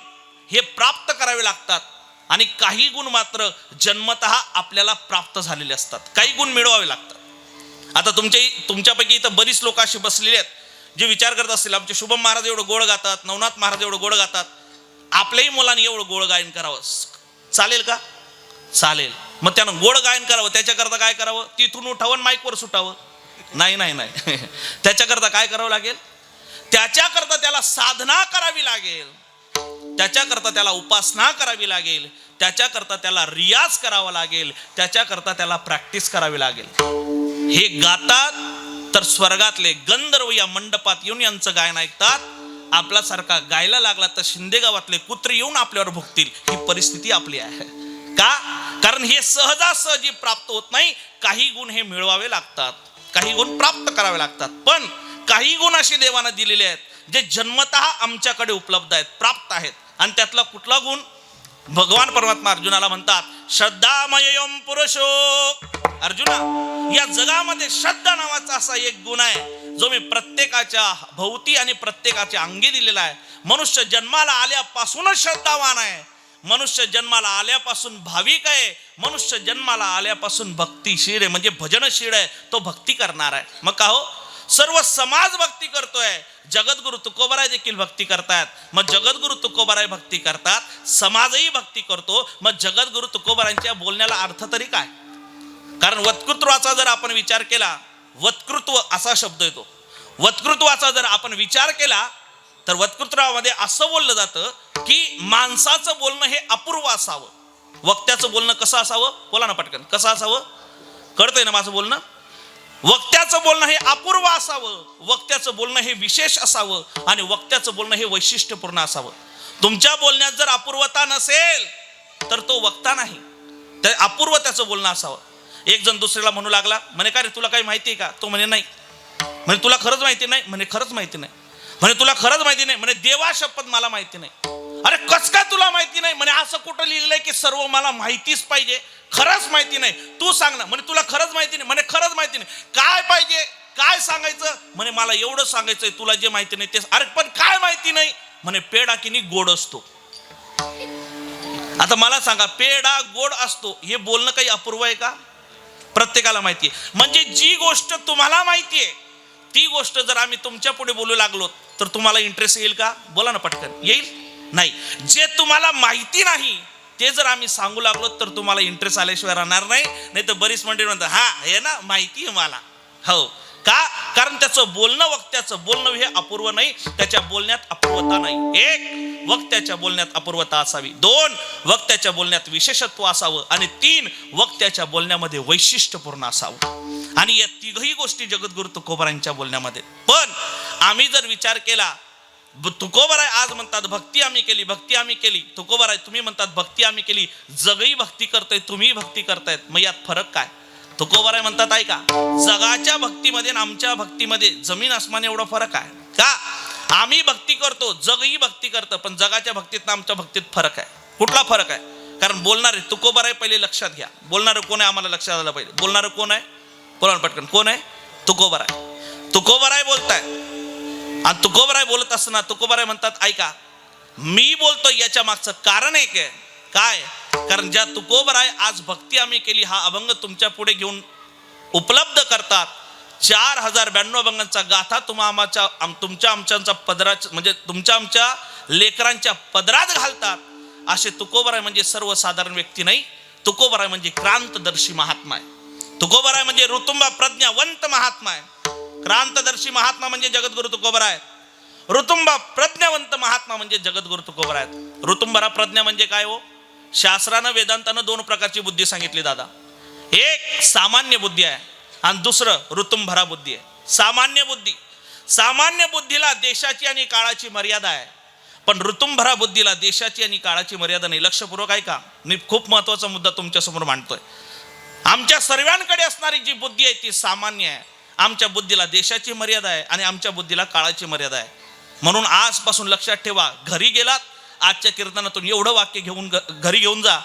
हे प्राप्त करावे लागतात आणि काही गुण मात्र जन्मतः आपल्याला प्राप्त झालेले असतात. काही गुण मिळवावे लागतात. आता तुमच्यापैकी इथं बरीच लोक अशी बसलेली आहेत जे विचार करत असतील, आमचे शुभम महाराज एवढं गोड गातात, नवनाथ महाराज एवढं गोड गातात, आपल्याही मुलांनी एवढं गोड गायन करावं, चालेल का? चालेल. मग त्यानं गोड गायन करावं, त्याच्याकरता काय करावं? तिथून उठावं, माईकवर सुटावं? नाही नाही नाही. त्याच्याकरता काय करावं लागेल? त्याच्याकरता त्याला साधना करावी लागेल, त्याच्याकरता त्याला उपासना करावी लागेल, त्याच्याकरता त्याला रियाज करावा लागेल, त्याच्याकरता त्याला प्रॅक्टिस करावी लागेल. हे गातात तर स्वर्गातले गंधर्व या मंडपात येऊन यांचं गायन ऐकतात. आपल्यासारखा गायला लागला तर शिंदे गावातले कुत्रे येऊन आपल्यावर भुकतील. ही परिस्थिती आपली आहे. का? कारण हे सहजासहजी प्राप्त होत नाही. काही गुण हे मिळवावे लागतात, काही गुण प्राप्त करावे लागतात. पण काही गुण असे देवानं दिलेले आहेत जे जन्मतः आमच्याकडे उपलब्ध आहेत, प्राप्त आहेत. आणि त्यातला कुठला गुण? भगवान परमात्मा अर्जुनाला म्हणतात, श्रद्धामयम पुरुषो. अर्जुना, या जगामध्ये श्रद्धा नावाचा असा एक गुण आहे जो मी प्रत्येकाच्या भोवती आणि प्रत्येकाच्या अंगी दिलेला आहे. मनुष्य जन्माला आल्यापासूनच श्रद्धावान आहे, मनुष्य जन्माला आल्यापासून भाविक आहे, मनुष्य जन्माला आल्यापासून भक्तिशील आहे, म्हणजे भजनशील आहे, तो भक्ती करणार आहे. मग का हो? सर्व समाज भक्ती करतोय, जगद्गुरु तुकोबाराय देखील भक्ती करतात. मग जगद्गुरु तुकोबाराय भक्ती करतात, समाजही भक्ती करतो. मग जगद्गुरु तुकोबारायांच्या बोलण्याला अर्थ तरी काय? कारण वक्तृत्वाचा जर आपण विचार केला, वक्तृत्व असा शब्द येतो, वक्तृत्वाचा जर आपण विचार केला तर वक्तृत्वामध्ये असं बोललं जातं की माणसाचं बोलणं हे अपूर्व असावं. वक्त्याचं बोलणं कसं असावं? बोला ना पटकन, कसं असावं? कळतंय ना माझं बोलणं? वक्त्याचं बोलणं हे अपूर्व असावं, वक्त्याचं बोलणं हे विशेष असावं आणि वक्त्याचं बोलणं हे वैशिष्ट्यपूर्ण असावं. तुमच्या बोलण्यात जर अपूर्वता नसेल तर तो वक्ता नाही, तर अपूर्व त्याचं बोलणं असावं. एक जण दुसऱ्याला म्हणू लागला, म्हणे का रे तुला काही माहिती आहे का? तो म्हणे नाही. म्हणे तुला खरंच माहिती नाही? म्हणे खरंच माहिती नाही. म्हणे तुला खरंच माहिती नाही? म्हणे देवा शपथ मला माहिती नाही. अरे कस काय तुला माहिती नाही? म्हणे असं कुठं लिहिलंय की सर्व मला माहितीच पाहिजे? खरंच माहिती नाही. तू सांग ना. म्हणे तुला खरंच माहिती नाही? म्हणे खरंच माहिती नाही. काय पाहिजे? काय सांगायचं? म्हणे मला एवढं सांगायचंय, तुला जे माहिती नाही तेच. अरे पण काय माहिती नाही? म्हणे पेढा किनी गोड असतो. आता मला सांगा, पेढा गोड असतो हे बोलणं काही अपूर्व आहे का? प्रत्येकाला माहिती आहे. म्हणजे जी गोष्ट तुम्हाला माहिती आहे ती गोष्ट जर आम्ही तुमच्या पुढे बोलू लागलो तर तुम्हाला इंटरेस्ट येईल का? बोला ना पटकन, येईल? नाही. जे तुम्हाला माहिती नाही ते जर आम्ही सांगू लागलो तर तुम्हाला इंटरेस्ट आल्याशिवाय राहणार नाही. नाही तर बरीच मंडळी म्हणतात, हा हे ना माहिती आहे मला. हो का? कारण त्याचं बोलणं, वक्त्याचं बोलणं हे अपूर्व नाही, त्याच्या बोलण्यात अपूर्वता नाही. एक, वक्त्याच्या बोलण्यात अपूर्वता असावी. दोन, वक्त्याच्या बोलण्यात विशेषत्व असावं. आणि तीन, वक्त्याच्या बोलण्यामध्ये वैशिष्ट्यपूर्ण असावं. आणि या तिघही गोष्टी जगद्गुरु तुकोबारायांच्या बोलण्यामध्ये. पण आम्ही जर विचार केला, तुकोबाराय आज म्हणतात भक्ती आम्ही केली, भक्ती आम्ही केली. तुकोबाराय तुम्ही म्हणतात भक्ती आम्ही केली, जगही भक्ती करतोय, तुम्ही भक्ती करतायत. मग यात फरक काय? तुकोबाराय म्हणतात ऐका, जगाच्या भक्तीमध्ये आणि आमच्या भक्तीमध्ये जमीन आसमान एवढा फरक आहे. का? आम्ही भक्ती करतो, जगही भक्ती करतं, पण जगाच्या भक्तीत आमच्या भक्तीत फरक आहे. कुठला फरक आहे? कारण बोलणारे तुकोबाराय पहिले लक्षात घ्या. बोलणारं कोण आहे आम्हाला लक्षात आलं पाहिजे. बोलणारं कोण आहे? बोला पटकन, कोण आहे? तुकोबाराय. तुकोबाराय बोलताय आणि तुकोबाराय बोलत असताना तुकोबाराय म्हणतात ऐका, मी बोलतोय याच्या मागचं कारण एक आहे. काय? कारण ज्या तुकोबाराय आज भक्ती आम्ही केली हा अभंग तुमच्या पुढे घेऊन उपलब्ध करतात, 4092 अभंगांचा गाथा तुमच्या आमच्या पदरात, म्हणजे तुमच्या आमच्या लेकरांच्या पदरात घालतात, असे तुकोबाराय म्हणजे सर्वसाधारण व्यक्ती नाही. तुकोबाराय म्हणजे क्रांतदर्शी महात्मा आहे. तुकोबाराय म्हणजे ऋतुंबा प्रज्ञावंत महात्मा आहे. क्रांतदर्शी महात्मा म्हणजे जगद्गुरु तुकोबाराय. ऋतुंबा प्रज्ञावंत महात्मा म्हणजे जगद्गुरु तुकोबर आहेत. ऋतुंबरा प्रज्ञा म्हणजे काय हो? शास्त्रानं वेदांतानं दोन प्रकारची बुद्धी सांगितली दादा. एक सामान्य बुद्धी आहे आणि दुसरं ऋतुंभरा बुद्धी आहे. सामान्य बुद्धीला देशाची आणि काळाची मर्यादा आहे, पण ऋतुंभरा बुद्धीला देशाची आणि काळाची मर्यादा नाही. लक्षपूर्वक ऐका, मी खूप महत्वाचा मुद्दा तुमच्या समोर मांडतोय. आमच्या सर्वांकडे असणारी जी बुद्धी आहे ती सामान्य आहे. आमच्या बुद्धीला देशाची मर्यादा आहे आणि आमच्या बुद्धीला काळाची मर्यादा आहे. म्हणून आजपासून लक्षात ठेवा, घरी गेलात आजच्या कीर्तनातून एवढं वाक्य घेऊन घरी घेऊन जा.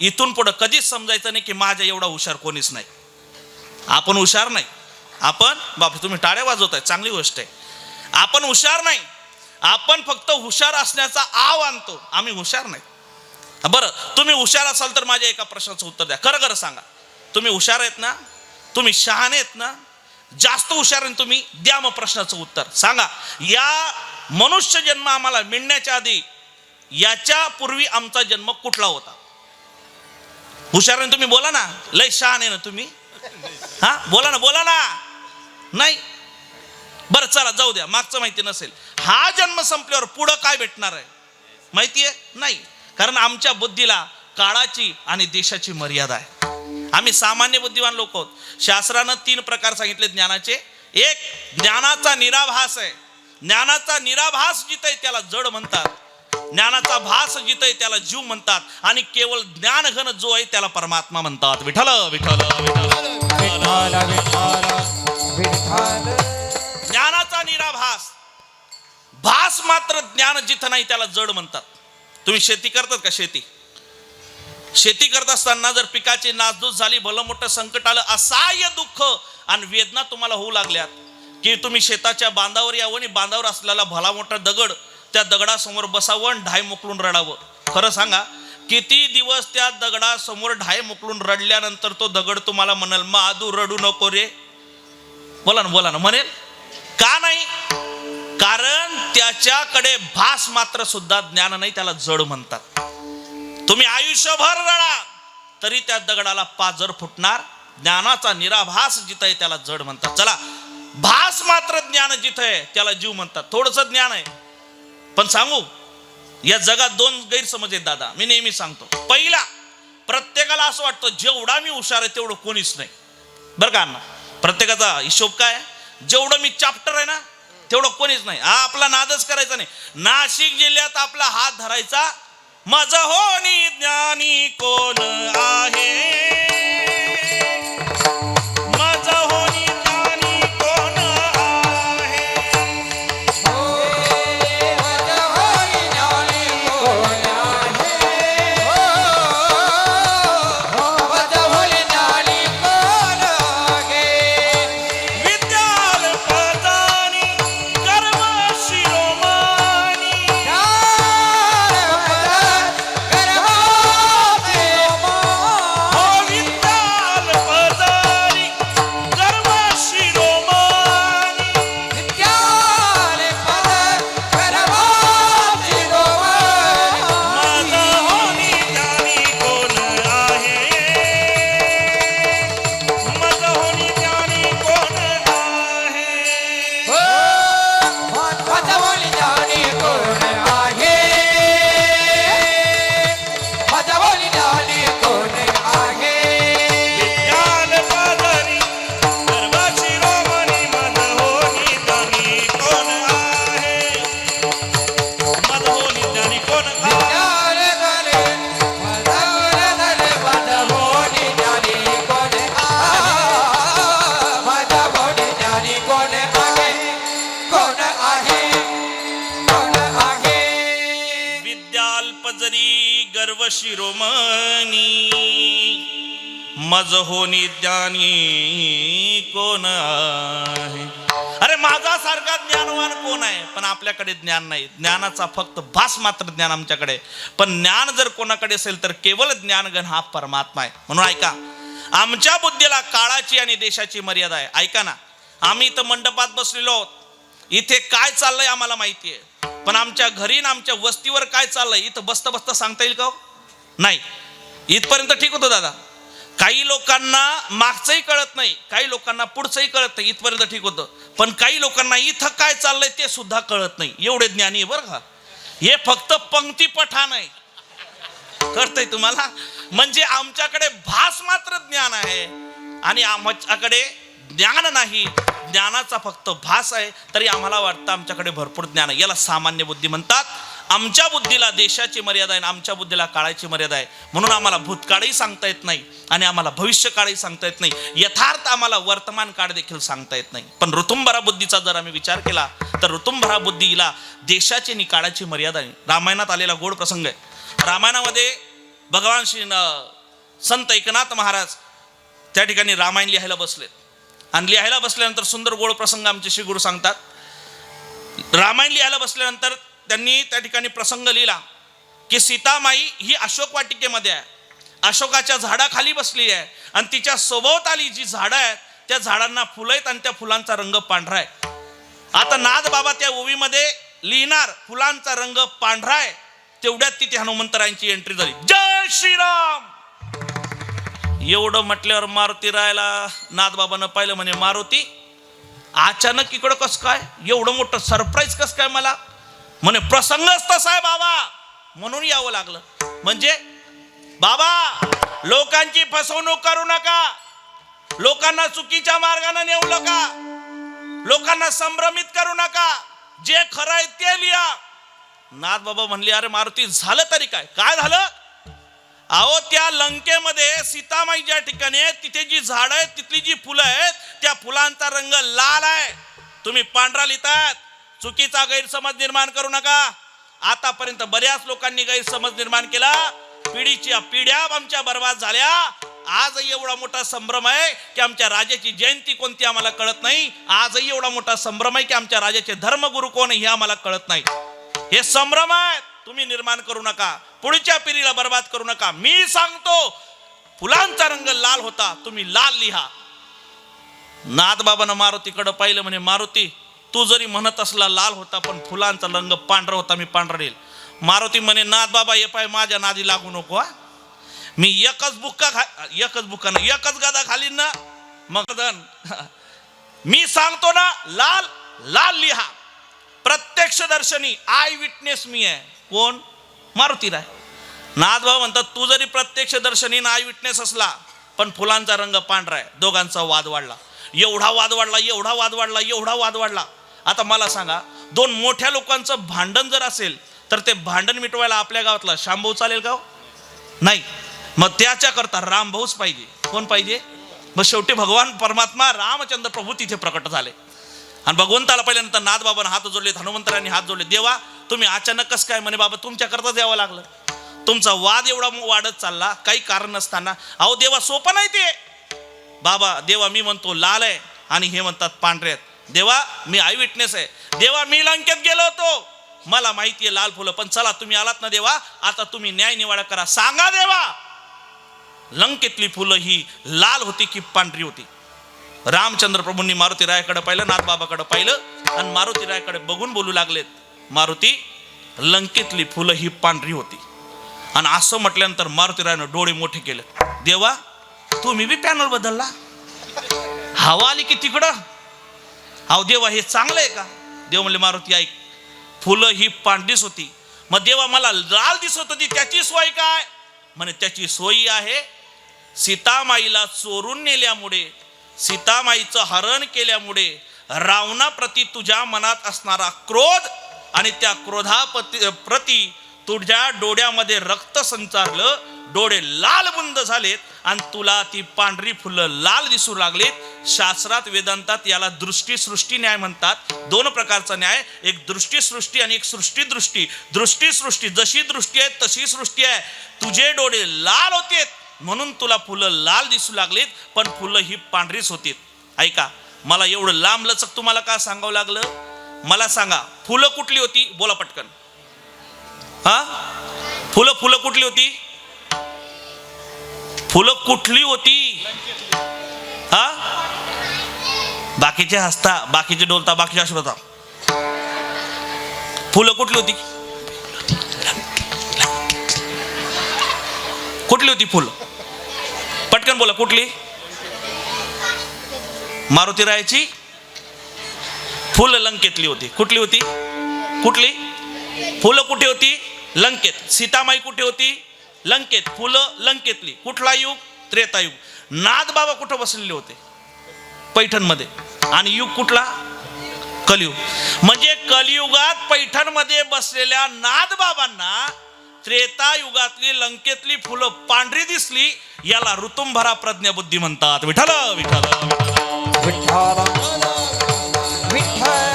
इथून पुढं कधीच समजायचं नाही की माझ्या एवढा हुशार कोणीच नाही. आपण हुशार नाही. आपण बाप तुम्ही टाळ्या वाजवताय, चांगली गोष्ट आहे. आपण हुशार नाही, आपण फक्त हुशार असण्याचा आव आणतो. आम्ही हुशार नाही. बरं, तुम्ही हुशार असाल तर माझ्या एका प्रश्नाचं उत्तर द्या. खरं खरं सांगा, तुम्ही हुशार आहेत ना? तुम्ही शहाणे आहेत ना? जास्त हुशार आहे तुम्ही? द्या मग प्रश्नाचं उत्तर सांगा. या मनुष्य जन्म आम्हाला मिळण्याच्या आधी याच्या पूर्वी आमचा जन्म कुठला होता? हुशार आहे तुम्ही, बोला ना. लय शहाणे ना तुम्ही, हा बोला ना. नाही, बरं चला जाऊ द्या, मागचं माहिती नसेल. हा जन्म संपल्यावर पुढं काय भेटणार आहे माहिती आहे? नाही, कारण आमच्या बुद्धीला काळाची आणि देशाची मर्यादा आहे. आम्ही सामान्य बुद्धिवान लोक आहोत. शास्त्रानं 3 प्रकार सांगितले ज्ञानाचे. एक ज्ञानाचा निराभास आहे. ज्ञानाचा निराभास जिथे त्याला जड म्हणतात, ज्ञानाचा भास जिथे त्याला जीव म्हणतात, आणि केवळ ज्ञानघन जो आहे त्याला परमात्मा म्हणतात. विठ्ठल विठ्ठल विठ्ठल विठ्ठल. ज्ञानाचा निराभास, भास मात्र ज्ञान जिथं नाही त्याला जड म्हणतात. तुम्ही शेती करतात का? शेती करत असताना जर पिकाची नासधूस झाली, भलं मोठं संकट आलं, असहाय्य दुःख आणि वेदना तुम्हाला होऊ लागल्यात की तुम्ही शेताच्या बांधावर यावं आणि बांधावर असलेला भला मोठा दगड, त्या दगडासमोर बसावं आणि ढाय मोकलून रडावं. खरं सांगा, किती दिवस त्या दगडासमोर ढाय मोकलून रडल्यानंतर तो दगड तुम्हाला म्हणाल महादू रडू नको रे? बोला ना म्हणेल का नाही? कारण त्याच्याकडे भास मात्र सुद्धा ज्ञान नाही, त्याला जड म्हणतात. तुम्ही आयुष्यभर रडा तरी त्या दगडाला पाजर फुटणार. ज्ञानाचा निराभास जिथं आहे त्याला जड म्हणतात. चला, भास मात्र ज्ञान जिथं आहे त्याला जीव म्हणतात. थोडंसं ज्ञान आहे, पण सांगू, या जगात 2 गैरसमज आहेत दादा. मी नेहमी सांगतो. पहिला, प्रत्येकाला असं वाटतं जेवढा मी हुशार आहे तेवढं कोणीच नाही. बरं का अण्णा? प्रत्येकाचा हिशोब काय? जेवढं मी चॅप्टर आहे ना तेवढं कोणीच नाही. हा आपला नादच करायचा नाही. नाशिक जिल्ह्यात आपला हात धरायचा, माझं होनी ज्ञानी कोण आहे, माझं होनी ज्ञानी कोण आहे. विद्याल्पदानी कर्म शिरोमणी, गर्व शिरोमणी, मज होनी ज्ञानी कोण आहे. अरे माझा सारखा ज्ञानवान कोण आहे? पण आपल्याकडे ज्ञान नाही. ज्ञानाचा फक्त भास मात्र ज्ञान आमच्याकडे. पण ज्ञान जर कोणाकडे असेल तर केवळ ज्ञानगण हा परमात्मा आहे. म्हणून ऐका, आमच्या बुद्धीला काळाची आणि देशाची मर्यादा आहे. ऐका ना, आम्ही इथं मंडपात बसलेलो आहोत. इथे काय चाललंय आम्हाला माहिती आहे, पण आमच्या घरी ना आमच्या वस्तीवर काय चाललंय इथं बसता बसता सांगता येईल का? नाही. इथपर्यंत ठीक होतं दादा. काही लोकांना मागचंही कळत नाही, काही लोकांना पुढचंही कळत नाही, इथपर्यंत ठीक होतं. पण काही लोकांना इथं काय चाललंय ते सुद्धा कळत नाही. एवढे ज्ञानी आहे बरं का. हे फक्त पंक्ती पठाण आहे. कळतंय तुम्हाला? म्हणजे आमच्याकडे भास मात्र ज्ञान आहे आणि आमच्याकडे ज्ञान नाही, ज्ञानाचा फक्त भास आहे. तरी आम्हाला वाटतं आमच्याकडे भरपूर ज्ञान आहे. याला सामान्य बुद्धी म्हणतात. आमच्या बुद्धीला देशाची मर्यादा आहे, आमच्या बुद्धीला काळाची मर्यादा आहे. म्हणून आम्हाला भूतकाळही सांगता येत नाही आणि आम्हाला भविष्यकाळही सांगता येत नाही. यथार्थ आम्हाला वर्तमान काळ देखील सांगता येत नाही. पण ऋतुंभरा बुद्धीचा जर आम्ही विचार केला तर ऋतुंभरा बुद्धीला देशाची आणि काळाची मर्यादा आहे. रामायणात आलेला गोड प्रसंग आहे. रामायणामध्ये भगवान श्री संत एकनाथ महाराज त्या ठिकाणी रामायण लिहायला बसलेत आणि लिहायला बसल्यानंतर सुंदर गोड प्रसंग आमचे श्री गुरु सांगतात. रामायण लिहायला बसल्यानंतर त्यांनी त्या ठिकाणी प्रसंग लिहिला की सीतामाई ही अशोक वाटिकेमध्ये आहे, अशोकाच्या झाडाखाली बसली आहे आणि तिच्या सभोवताली जी झाडं आहेत त्या झाडांना फुलं आहेत आणि त्या फुलांचा रंग पांढरा आहे. आता नाथ बाबा त्या ओवीमध्ये लिहिणार फुलांचा रंग पांढरा आहे, तेवढ्यात तिथे हनुमंतरायांची एंट्री झाली. जय श्रीराम एवढं म्हटल्यावर मारुती रायला नाथबाबांना पाहिलं. म्हणे मारुती अचानक इकडं कसं काय, एवढं मोठं सरप्राईज कसं काय मला? म्हणे प्रसंगच तसा आहे बाबा, म्हणून यावं लागलं. म्हणजे बाबा लोकांची फसवणूक करू नका, लोकांना चुकीच्या मार्गाने नेऊ नका, लोकांना संभ्रमित करू नका, जे खरं आहे ते लिहा. नाथ बाबा म्हणले अरे मारुती झालं तरी काय? काय झालं? अहो त्या लंकेमध्ये सीतामाई ज्या ठिकाणी आहे तिथे जी झाड आहेत तिथली जी फुलं आहेत त्या फुलांचा रंग लाल आहे, तुम्ही पांढरा लिहितात. चुकीचा गैरसमज निर्माण करू नका. आतापर्यंत बऱ्याच लोकांनी गैरसमज निर्माण केला, पिढीच्या पिढ्या आमच्या बर्बाद झाल्या. आजही एवढा मोठा संभ्रम आहे की आमच्या राजाची जयंती कोणती आम्हाला कळत नाही. आजही एवढा मोठा संभ्रम आहे की आमच्या राजाचे धर्मगुरू कोण हे आम्हाला कळत नाही. हे संभ्रम आहे, तुम्ही निर्माण करू नका, पुढच्या पिढीला बर्बाद करू नका. मी सांगतो फुलांचा रंग लाल होता, तुम्ही लाल लिहा. नाथबाबांना मारुतीकडे पाहिलं. म्हणे मारुती तू जरी म्हणत असला लाल होता पण फुलांचा रंग पांढरा होता, मी पांढरा लिहिल. मारुती म्हणे नाथ बाबा हे पाय माझ्या नादी लागू नको, मी एकच गदा खालीन ना मग मी सांगतो ना लाल लाल लिहा. प्रत्यक्ष दर्शनी आय विटनेस मी आहे. कोण? मारुती राय. नाथबाबा म्हणतात तू जरी प्रत्यक्ष दर्शनी आय विटनेस असला पण फुलांचा रंग पांढरा आहे. दोघांचा वाद वाढला, एवढा वाद वाढला, एवढा वाद वाढला, एवढा वाद वाढला. आता मला सांगा दोन मोठ्या लोकांचं भांडण जर असेल तर ते भांडण मिटवायला आपल्या गावातला शांभाऊ चालेल का? नाही. मग त्याच्या करता रामभाऊच पाहिजे. कोण पाहिजे? मग शेवटी भगवान परमात्मा रामचंद्र प्रभू तिथे प्रकट झाले आणि भगवंताला पाहिल्यानंतर नाथबाबांना हात जोडले, हनुमंतरांनी हात जोडले. देवा तुम्ही अचानक कसं काय? म्हणे बाबा तुमच्या करता द्यावं लागलं, तुमचा वाद एवढा वाढत चालला काही कारण नसताना. अहो देवा सोपं नाही ते. बाबा देवा मी म्हणतो लाल आहे आणि हे म्हणतात पांढरे आहेत. देवा मी आय विटनेस आहे. देवा मी लंकेत गेलो होतो, मला माहिती आहे लाल फुलं, पण चला तुम्ही आलात ना देवा, आता तुम्ही न्याय निवाडा करा. सांगा देवा लंकेतली फुलं ही लाल होती की पांढरी होती? रामचंद्र प्रभूंनी मारुती रायाकडे पाहिलं, नाथबाबाकडे पाहिलं आणि मारुती रायाकडे बघून बोलू लागलेत. मारुती लंकेतली फुलं ही पांढरी होती. आणि असं म्हटल्यानंतर मारुती रायानं डोळे मोठे केले. देवा तुम्ही बी पॅनल बदलला, हवा आली की तिकडं? अहो देवा हे चांगलं आहे का? देव म्हणले मारुती ऐक, फुलं ही पांढरीच होती. मग देवा मला लाल दिसत होती त्याची सोय काय? म्हणे त्याची सोयी आहे सीतामाईला चोरून नेल्यामुळे, सीतामाईचं हरण केल्यामुळे रावणाप्रती तुझ्या मनात असणारा क्रोध आणि त्या क्रोधाप्रती तुझ्या डोळ्यामध्ये रक्त संचारलं, डोळे लाल बुंद झालेत आणि तुला ती पांढरी फुलं लाल दिसू लागलीत. शास्त्रात वेदांतात याला दृष्टी सृष्टी न्याय म्हणतात. दोन प्रकारचा न्याय, एक दृष्टी सृष्टी आणि एक सृष्टी दृष्टी. दृष्टी सृष्टी जशी दृष्टी आहे तशी सृष्टी आहे. तुझे डोळे लाल होते म्हणून तुला फुलं लाल दिसू लागलीत, पण फुलं ही पांढरीच होती. ऐका मला एवढं लांब लचक तुम्हाला का सांगावं लागलं? मला सांगा फुलं कुठली होती? बोला पटकन. हा फुलं कुठली होती? फुलं कुठली होती? हा बाकीचे हसता, बाकीचे डोलता, बाकीचे आश्वता. फुलं कुठली होती? कुठली होती फुलं? पटकन बोला, कुठली? मारुतीरायाची फुलं लंकेतली होती. कुठली होती? कुठली? फुलं कुठे होती? लंकेत. सीतामाई कुठे होती? लंकेत. फुलं लंकेतली. कुठला युग? त्रेतायुग. नाथ बाबा कुठं बसलेले होते? पैठणमध्ये. आणि युग कुठला? कलियुग. म्हणजे कलियुगात पैठणमध्ये बसलेल्या नाथ बाबांना त्रेतायुगातली लंकेतली फुलं पांढरी दिसली. याला ऋतुंभरा प्रज्ञाबुद्धी म्हणतात. विठ्ठल विठ्ठल विठ्ठल विठ्ठल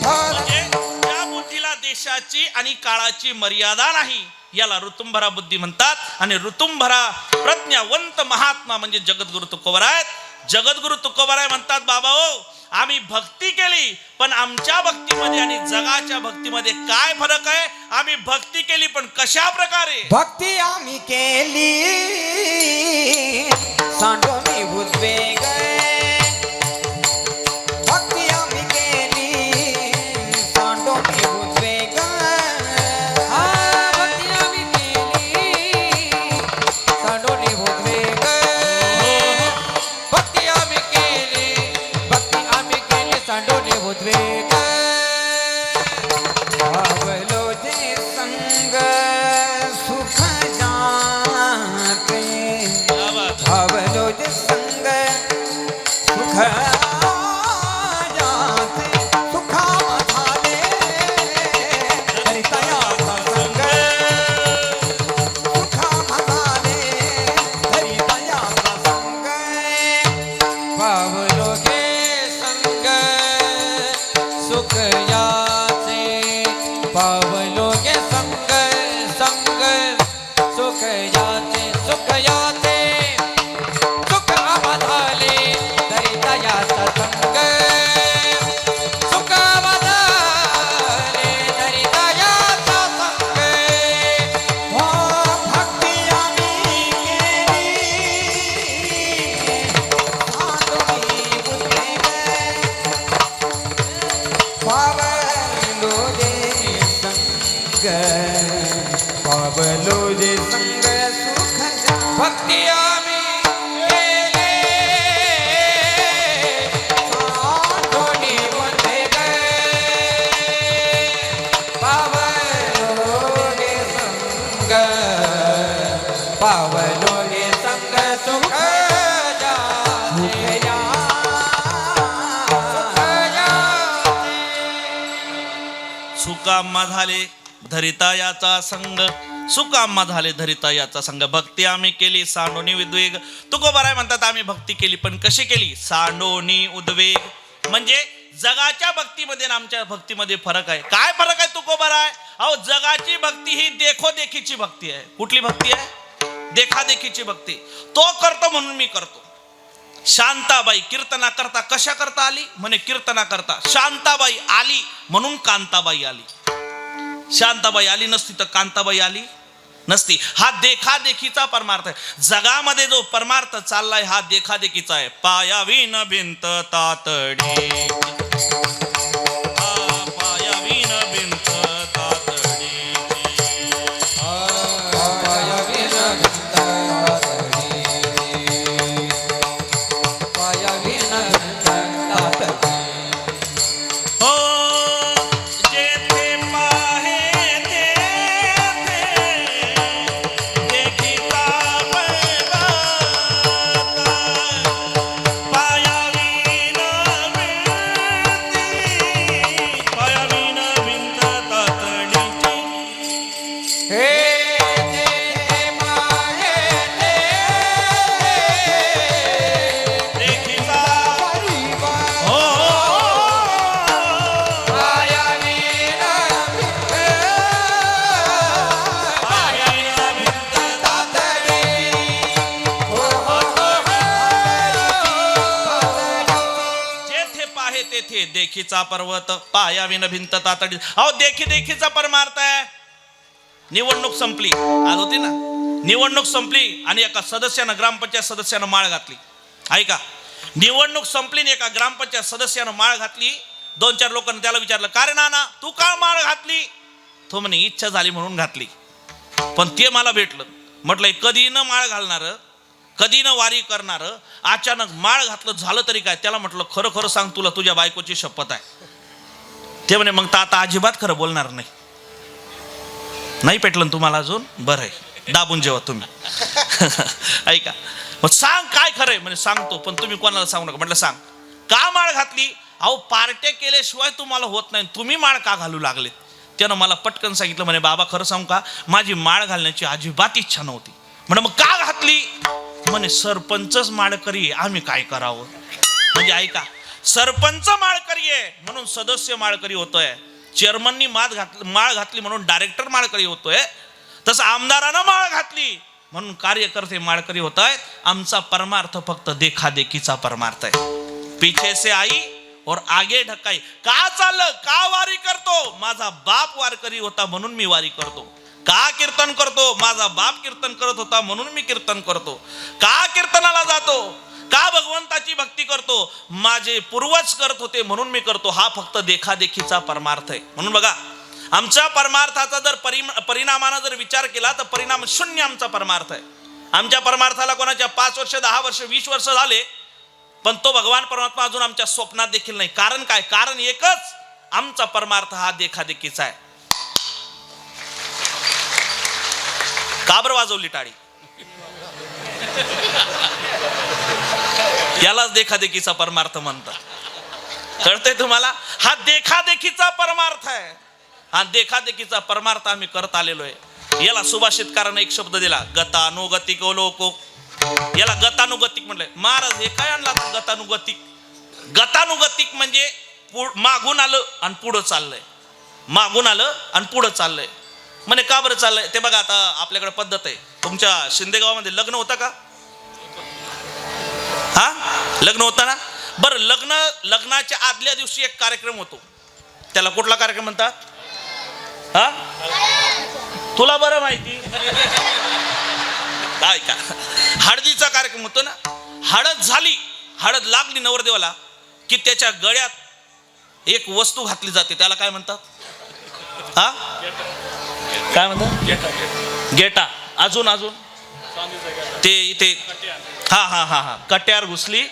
म्हणजे त्या बुद्धीला देशाची आणि काळाची मर्यादा नाही. याला ऋतुंभरा बुद्धी म्हणतात. आणि ऋतुंभरा प्रज्ञावंत महात्मा म्हणजे जगद्गुरु तुकोबराय. जगद्गुरु तुकोबराय म्हणतात, बाबा हो, आम्ही भक्ती केली, पण आमच्या भक्तीमध्ये आणि जगाच्या भक्तीमध्ये काय फरक आहे? आम्ही भक्ती केली, पण कशा प्रकारे? भक्ती आम्ही केली सांडोनी उद्वेग. भक्ती आम्ही केली सांडोनी उद्वेग. भक्ती आम्ही केली सांडोनी उद्वेग. भक्ती आम्ही केली, भक्ती आम्ही केली सांडोनी उद्वेग. भावलो जे संग सुख जाते. भावलो जे संग सुख जाते. सुखा झाले हरितयाचा संग. सुखा झाले हरितयाचा संग. भावलो गे संग सुख याचे. पावलो गे संग संग सुख याचे. सुख याचे सुख आम्हाले तरी दयाचा संग. सुख आम्हाले तरी दयाचा संग. हो भक्ती आम्ही केली सांडोनी उद्वेग. पावलो जे संग, पावलो जे संग सुख. भक्ती आम्ही केली सांडोनी उद्वेग. पावलो जे संग, पावलो जे संग सुख जाते. सुकाम्मा झाले धरिता याचा संग. सुकाम्मा झाले धरिता याचा संग. भक्ती आम्ही केली सांडोनी उद्वेग. तुकोबाराय म्हणतात, आम्ही भक्ती केली, पण कशी केली? सांडोनी उद्वेग. म्हणजे जगाच्या भक्तीमध्ये आणि आमच्या भक्तीमध्ये फरक आहे. काय फरक आहे तुकोबाराय? अहो, जगाची भक्ती ही देखोदेखीची भक्ती आहे. कुठली भक्ती आहे? देखादेखीची भक्ती. तो करतो म्हणून मी करतो. शांताबाई कीर्तना करता कशा करता आली? म्हणे कीर्तना करता. शांताबाई आली म्हणून कांताबाई आली. शांताबाई आली नसती तर कांताबाई आली नसती. हा देखादेखीचा परमार्थ आहे. जगामध्ये जो परमार्थ चाललाय हा देखादेखीचा आहे. पायावीन भिंत तातडी. पायावीन भिंत तातडी. तेथे देखीचा पर्वत पायाविन भिंत तातडी. अहो, देखी देखीचा परमार्थ आहे. निवडणूक संपली, आज होती ना निवडणूक संपली आणि एका सदस्यानं ग्रामपंचायत सदस्यानं माळ घातली. ऐका, निवडणूक संपली आणि एका ग्रामपंचायत सदस्यानं माळ घातली. 2-4 लोकांनी त्याला विचारलं, का रे नाना तू का माळ घातली? तो म्हणे इच्छा झाली म्हणून घातली. पण ते मला भेटलं. म्हटलंय कधी न माळ घालणारं, कधी न वारी करणारं, अचानक माळ घातलं झालं तरी काय. त्याला म्हटलं खरं खरं सांग, तुला तुझ्या बायकोची शपथ आहे. ते म्हणे मग तर आता अजिबात खरं बोलणार नाही. नाही पेटलं तुम्हाला अजून, बरं आहे, दाबून जेवा तुम्ही. ऐका, मग सांग काय खरंय. म्हणजे सांगतो, पण तुम्ही कोणाला सांगू नका. म्हटलं सांग का माळ घातली. अहो पार्ट्या केल्याशिवाय तुम्हाला होत नाही, तुम्ही माळ का घालू लागले. त्यानं मला पटकन सांगितलं, म्हणे बाबा खरं सांगू का, माझी माळ घालण्याची अजिबात इच्छा नव्हती. म्हणे मग का घातली. म्हणे सरपंचच माळकरी, आम्ही काय करावं. म्हणजे ऐका, सरपंच माळकरी आहे म्हणून सदस्य माळकरी होतोय, चेअरमननी माळ घातली म्हणून डायरेक्टर माळकरी होतोय, तसं आमदारानं माळ घातली म्हणून कार्यकर्ते माळकरी होत आहेत. आमचा परमार्थ फक्त देखादेखीचा परमार्थ आहे. पीछे से आई और आगे ढकाई. का चाललं, का वारी करतो. माझा बाप वारकरी होता म्हणून मी वारी करतो. का कीर्तन करतो, माझा बाप कीर्तन करत होता म्हणून मी कीर्तन करतो. का कीर्तनाला जातो, का भगवंताची भक्ती करतो, माझे पूर्वज करत होते म्हणून मी करतो. हा फक्त देखादेखीचा परमार्थ आहे. म्हणून बघा, आमच्या परमार्थाचा जर परिणामानं जर विचार केला तर परिणाम शून्य आमचा परमार्थ आहे. आमच्या परमार्थाला कोणाच्या 5 वर्ष 10 वर्ष 20 वर्ष झाले, पण तो भगवान परमात्मा अजून आमच्या स्वप्नात देखील नाही. कारण काय, कारण एकच, आमचा परमार्थ हा देखादेखीचा आहे. का बरं वाजवली टाळी. यालाच देखादेखीचा परमार्थ म्हणतात. कळतंय तुम्हाला. हा देखादेखीचा परमार्थ आहे. हा देखादेखीचा परमार्थ आम्ही करत आलेलो आहे. याला सुभाषितकाराने एक शब्द दिला, गतानुगतिक लोको. याला गतानुगतिक म्हणलंय. महाराज हे काय आणला गतानुगतिक. गतानुगतिक म्हणजे मागून आलं आणि पुढं चाललंय, मागून आलं आणि पुढं चाललंय. म्हणे का बरं चाललंय. ते बघा, आता आपल्याकडे पद्धत आहे. तुमच्या शिंदेगावामध्ये लग्न होतं का. हा लग्न होतं ना. बरं, लग्नाच्या आदल्या दिवशी एक कार्यक्रम होतो. त्याला कुठला कार्यक्रम म्हणतात. हा तुला बरं माहिती. काय का हळदीचा कार्यक्रम होतो ना. हळद झाली, हळद लागली नवरदेवाला की त्याच्या गळ्यात एक वस्तू घातली जाते. त्याला काय म्हणतात. हा काय म्हणतात. गेटा. अजून ते इथे हा कट्यार घुसली.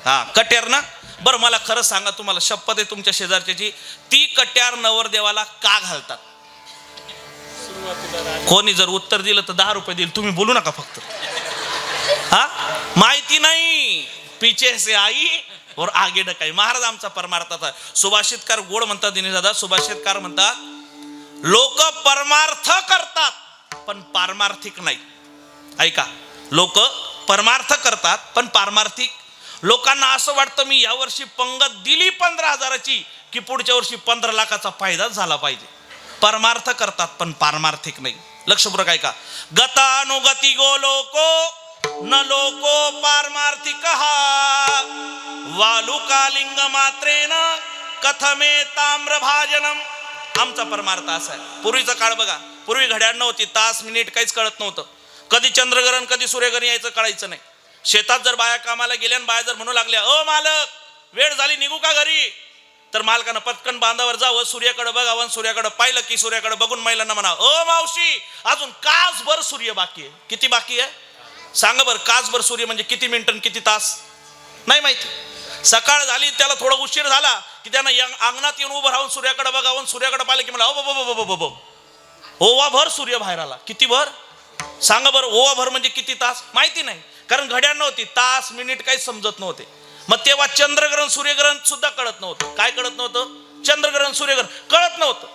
हा कट्यार ना. बरं मला खरं सांगा, तुम्हाला शपथ आहे तुमच्या शेजारच्याची, ती कट्यार नवरदेवाला का घालतात. कोणी जर उत्तर दिलं तर 10 रुपये देईल. तुम्ही बोलू नका फक्त. हा माहिती नाही. पीछे से आई और आगे ढकाई. महाराज आमचा परमार्थाचा. सुभाषितकार गोड म्हणतात दिनेश दादा. सुभाषितकार म्हणतात, लोक परमार्थ करतात पण पारमार्थिक नाही. ऐका, लोक परमार्थ करतात पण पारमार्थिक. लोकांना असं वाटतं मी या वर्षी पंगत दिली 15,000ची की पुढच्या वर्षी 15 लाखाचा फायदाच झाला पाहिजे. परमार्थ करतात पण पारमार्थिक नाही. लक्षपूर्वक ऐका. गतानुगती गो लोको न लोको पारमार्थिक वालुकालिंग मात्रेन कथमे ताम्र भाजनम. आमचा परमार्थ असा आहे. पूर्वीचा काळ बघा, पूर्वी घड्याळ नव्हती, तास मिनिट काहीच कळत नव्हतं. कधी चंद्रग्रहण कधी सूर्यग्रहण यायचं कळायचं नाही. शेतात जर बाया कामाला गेल्या आणि बाया जर म्हणू लागल्या, ओ मालक वेळ झाली निघू का घरी, तर मालकानं पटकन बांधावर जावं, सूर्याकडे बघावं, सूर्याकडे पाहिलं की सूर्याकडे बघून महिलांना म्हणा, ओ मावशी अजून कासभर सूर्य बाकी आहे. किती बाकी आहे सांगा बरं. कासभर सूर्य म्हणजे किती मिनिटं किती तास नाही माहिती. सकाळ झाली, त्याला थोडा उशीर झाला की त्यानं अंगणात येऊन उभं राहून सूर्याकडे बघावं, सूर्याकडे पाहिलं की मला ओवा भर सूर्य बाहेर आला. किती भर सांगा बरं. ओवा भर म्हणजे किती तास माहिती नाही, कारण घड्याळ नव्हती, तास मिनिट काही समजत नव्हते. मग तेव्हा चंद्रग्रहण सूर्यग्रहण सुद्धा कळत नव्हतं. काय कळत नव्हतं. चंद्रग्रहण सूर्यग्रहण कळत नव्हतं.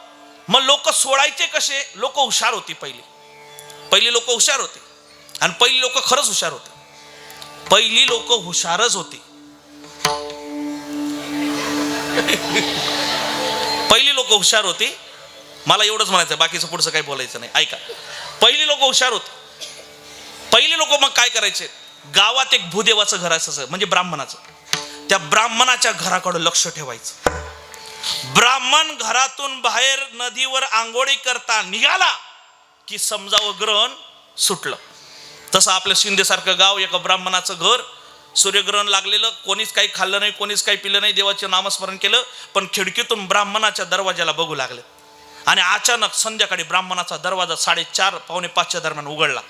मग लोक सोडायचे कसे. लोक हुशार होती. पहिली लोक हुशार होते. आणि पहिली लोक खरंच हुशार होते. पहिली लोक हुशारच होती. पहिली लोक हुशार होती. मला एवढंच म्हणायचं, बाकीचं पुढचं काही बोलायचं नाही. ऐका, पहिली लोक हुशार होती. पहिली लोक मग काय करायचे, गावात एक भूदेवाचं घर असायचं, म्हणजे ब्राह्मणाचं. त्या ब्राह्मणाच्या घराकडे लक्ष ठेवायचं. ब्राह्मण घरातून बाहेर नदीवर आंघोळी करता निघाला की समजावं ग्रहण सुटलं. तसं आपलं शिंदेसारखं गाव, एका ब्राह्मणाचं घर, सूर्यग्रहण लागलेलं, कोणीच काही खाल्लं नाही, कोणीच काही पिलं नाही, देवाचे नामस्मरण केलं, पण खिडकीतून ब्राह्मणाच्या दरवाजाला बघू लागले. आणि अचानक संध्याकाळी ब्राह्मणाचा दरवाजा 4:30 पावणे 5च्या दरम्यान उघडला.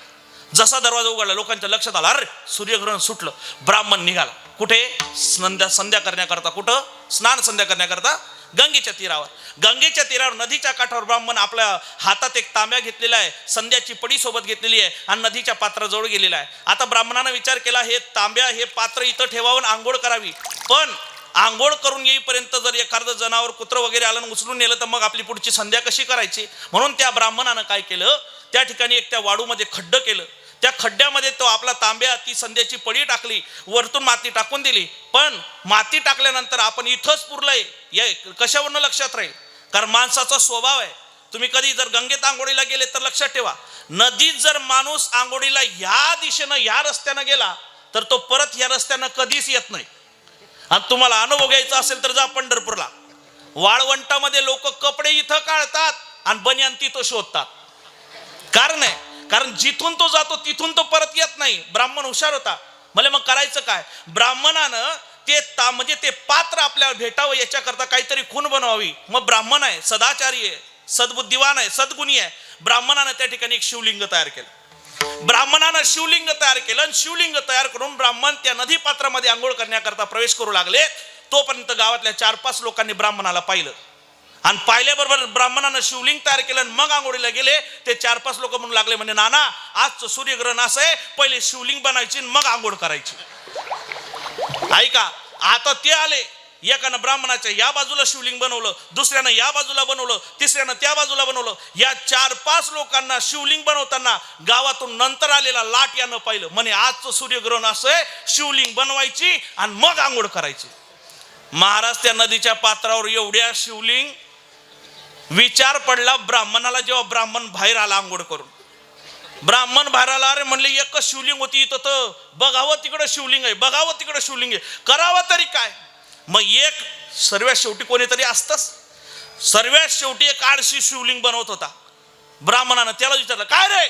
जसा दरवाजा उघडला लोकांच्या लक्षात आला, अरे सूर्यग्रहण सुटलं. ब्राह्मण निघाला कुठे? संध्या करण्याकरता. कुठं? स्नान संध्या करण्याकरता गंगेच्या तीरावर. गंगेच्या तीरावर नदीच्या काठावर ब्राह्मण आपल्या हातात एक तांब्या घेतलेला आहे, संध्याची पडी सोबत घेतलेली आहे आणि नदीच्या पात्राजवळ गेलेला आहे. आता ब्राह्मणानं विचार केला, हे तांब्या हे पात्र इथं ठेवावं, आंघोळ करावी. पण आंघोळ करून येईपर्यंत जर एखादं जनावर कुत्र वगैरे आलं आणि उचलून नेलं तर मग आपली पुढची संध्या कशी करायची? म्हणून त्या ब्राह्मणानं काय केलं, त्या ठिकाणी एक त्या वाळूमध्ये खड्डं केलं. त्या खड्ड्यामध्ये तो आपला तांब्या, ती संध्याची पडी टाकली, वरतून माती टाकून दिली. पण माती टाकल्यानंतर आपण इथंच पुरलंय या कशावरनं लक्षात राहील? कारण माणसाचा स्वभाव आहे. तुम्ही कधी जर गंगेत आंघोळीला गेले तर लक्षात ठेवा, नदीत जर माणूस आंघोळीला ह्या दिशेनं ह्या रस्त्यानं गेला तर तो परत या रस्त्यानं कधीच येत नाही. आणि तुम्हाला अनुभव घ्यायचा असेल तर जा पंढरपूरला. वाळवंटामध्ये लोक कपडे इथं काढतात आणि बनियान तिथं शोधतात. कारण आहे, कारण जिथून तो जातो तिथून तो परत येत नाही. ब्राह्मण हुशार होता. मला मग करायचं काय? ब्राह्मणानं ते म्हणजे ते पात्र आपल्याला भेटावं याच्याकरता काहीतरी खूण बनवावी. मग ब्राह्मण आहे, सदाचारी आहे, सद्बुद्धिवान आहे, सद्गुणी आहे. ब्राह्मणानं त्या ठिकाणी एक शिवलिंग तयार केलं. ब्राह्मणानं शिवलिंग तयार केलं आणि शिवलिंग तयार करून ब्राह्मण त्या नदी पात्रामध्ये आंघोळ करण्याकरता प्रवेश करू लागले. तोपर्यंत गावातल्या 4-5 लोकांनी ब्राह्मणाला पाहिलं आणि पाहिल्याबरोबर ब्राह्मणानं शिवलिंग तयार केलं आणि मग आंघोळीला गेले. ते 4-5 लोक म्हणू लागले, म्हणजे नाना आजचं सूर्यग्रहण असं आहे, पहिले शिवलिंग बनायची मग आंघोळ करायची. ऐका, आता ते आले, एकानं ब्राह्मणाच्या या बाजूला शिवलिंग बनवलं, दुसऱ्यानं या बाजूला बनवलं, तिसऱ्यानं त्या बाजूला बनवलं. या 4-5 लोकांना शिवलिंग बनवताना गावातून नंतर आलेला लाट यानं पाहिलं. म्हणे आजचं सूर्यग्रहण असं आहे, शिवलिंग बनवायची आणि मग आंघोळ करायची. महाराज त्या नदीच्या पात्रावर एवढ्या शिवलिंग, विचार पडला ब्राह्मणाला. जेव्हा ब्राह्मण बाहेर आला आंघोळ करून, ब्राह्मण बाहेर आला, अरे म्हणले एकच शिवलिंग होती इथं, तर बघावं तिकडं शिवलिंग आहे, बघावं तिकडं शिवलिंग आहे, करावं तरी काय? मग एक सर्वात शेवटी कोणीतरी असतंच. सर्वात शेवटी एक आळशी शिवलिंग बनवत होता. ब्राह्मणानं त्याला विचारलं, काय रे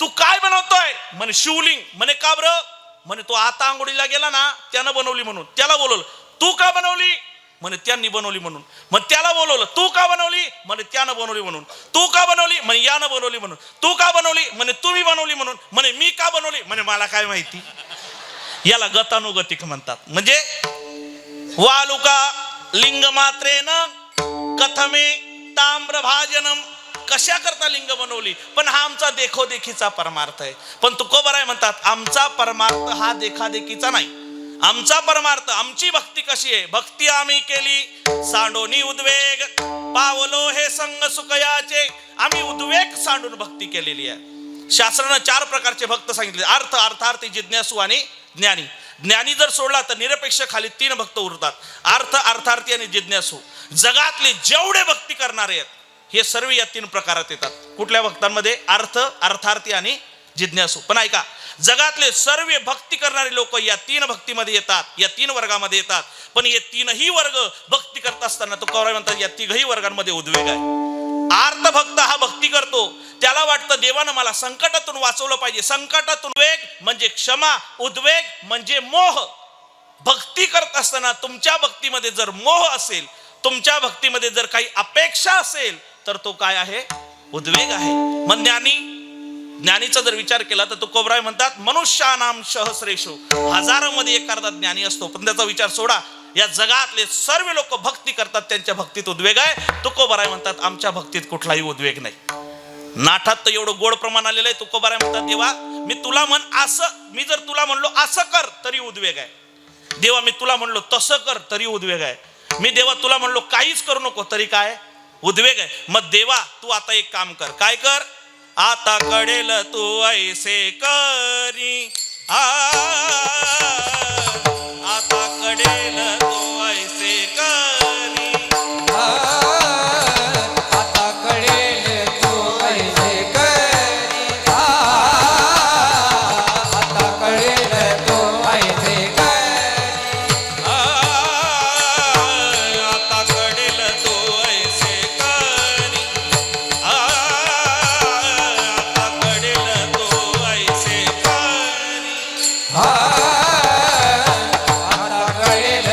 तू काय बनवतोय? म्हणे शिवलिंग. म्हणे का बरं? म्हणे तो आता आंघोळीला गेला ना त्यानं बनवली म्हणून. त्याला बोलवलं, तू का बनवली? म्हणे त्यांनी बनवली म्हणून. मग त्याला बोलवलं, तू का बनवली? म्हणे त्यानं बनवली म्हणून. तू का बनवली? म्हणे यानं बनवली म्हणून. तू का बनवली? म्हणे तुम्ही बनवली म्हणून. म्हणे मी का बनवली? म्हणे मला काय माहिती. याला गतानुगतिक म्हणतात. म्हणजे वालुका लिंग मात्रेन कथमे ताम्र भाजनम. कशा करता लिंग बनवली? पण हा आमचा देखोदेखीचा परमार्थ आहे. पण तुकोबाराय म्हणतात, आमचा परमार्थ हा देखादेखीचा नाही. आमचा परमार्थ, आमची भक्ती कशी आहे? भक्ती आम्ही केली सांडोनी उद्वेग, पावलो हे संग सुखयाचे. आम्ही उद्वेग सांडून भक्ती केलेली आहे. शास्त्रानं 4 प्रकारचे भक्त सांगितले, अर्थ, अर्थार्थी, जिज्ञासू आणि ज्ञानी. ज्ञानी जर सोडला तर निरपेक्ष खाली 3 भक्त उरतात, अर्थ, अर्थार्थी आणि जिज्ञासू. जगातले जेवढे भक्ती करणारे आहेत हे सर्व या 3 प्रकारात येतात. कुठल्या भक्तांमध्ये? अर्थ, अर्थार्थी आणि जिज्ञासू. पण ऐका, जगातले सर्व भक्ती करणारे लोक या 3 भक्तीमध्ये येतात, या 3 वर्गामध्ये येतात. पण हे 3ही वर्ग भक्ती करत असताना तो कौरव म्हणतात या 3ही वर्गांमध्ये उद्वेग आहे. आर्त भक्त हा भक्ती करतो, त्याला वाटतं देवानं मला संकटातून वाचवलं पाहिजे. संकटातून वेग म्हणजे क्षमा, उद्वेग म्हणजे मोह. भक्ती करत असताना तुमच्या भक्तीमध्ये जर मोह असेल, तुमच्या भक्तीमध्ये जर काही अपेक्षा असेल तर तो काय आहे? उद्वेग आहे. मग ज्ञानीचा जर विचार केला तर तुकोबराय म्हणतात, मनुष्यानाम सहस्रेषु, हजारामध्ये एखादा ज्ञानी असतो. पण त्याचा विचार सोडा, या जगातले सर्व लोक भक्ती करतात, त्यांच्या भक्तीत उद्वेग आहे. तुकोबराय म्हणतात, आमच्या भक्तीत कुठलाही उद्वेग नाही. नाठात तर एवढं गोड प्रमाण आलेलं आहे. तुकोबराय म्हणतात, देवा मी तुला मी जर तुला म्हणलो असं कर तरी उद्वेग आहे. देवा मी तुला म्हणलो तसं कर तरी उद्वेग आहे. मी देवा तुला म्हणलो काहीच करू नको तरी काय? उद्वेग आहे. मग देवा तू आता एक काम कर. काय कर? आता कळेल तू ऐसे करी, आता कळेल तू ऐसे करी, आता कळेल तू ऐसे करी, आता कळेल तू ऐसे करी, आता कळेल तू ऐसे करी, आता कळेल तू ऐसे करी. आता कळेल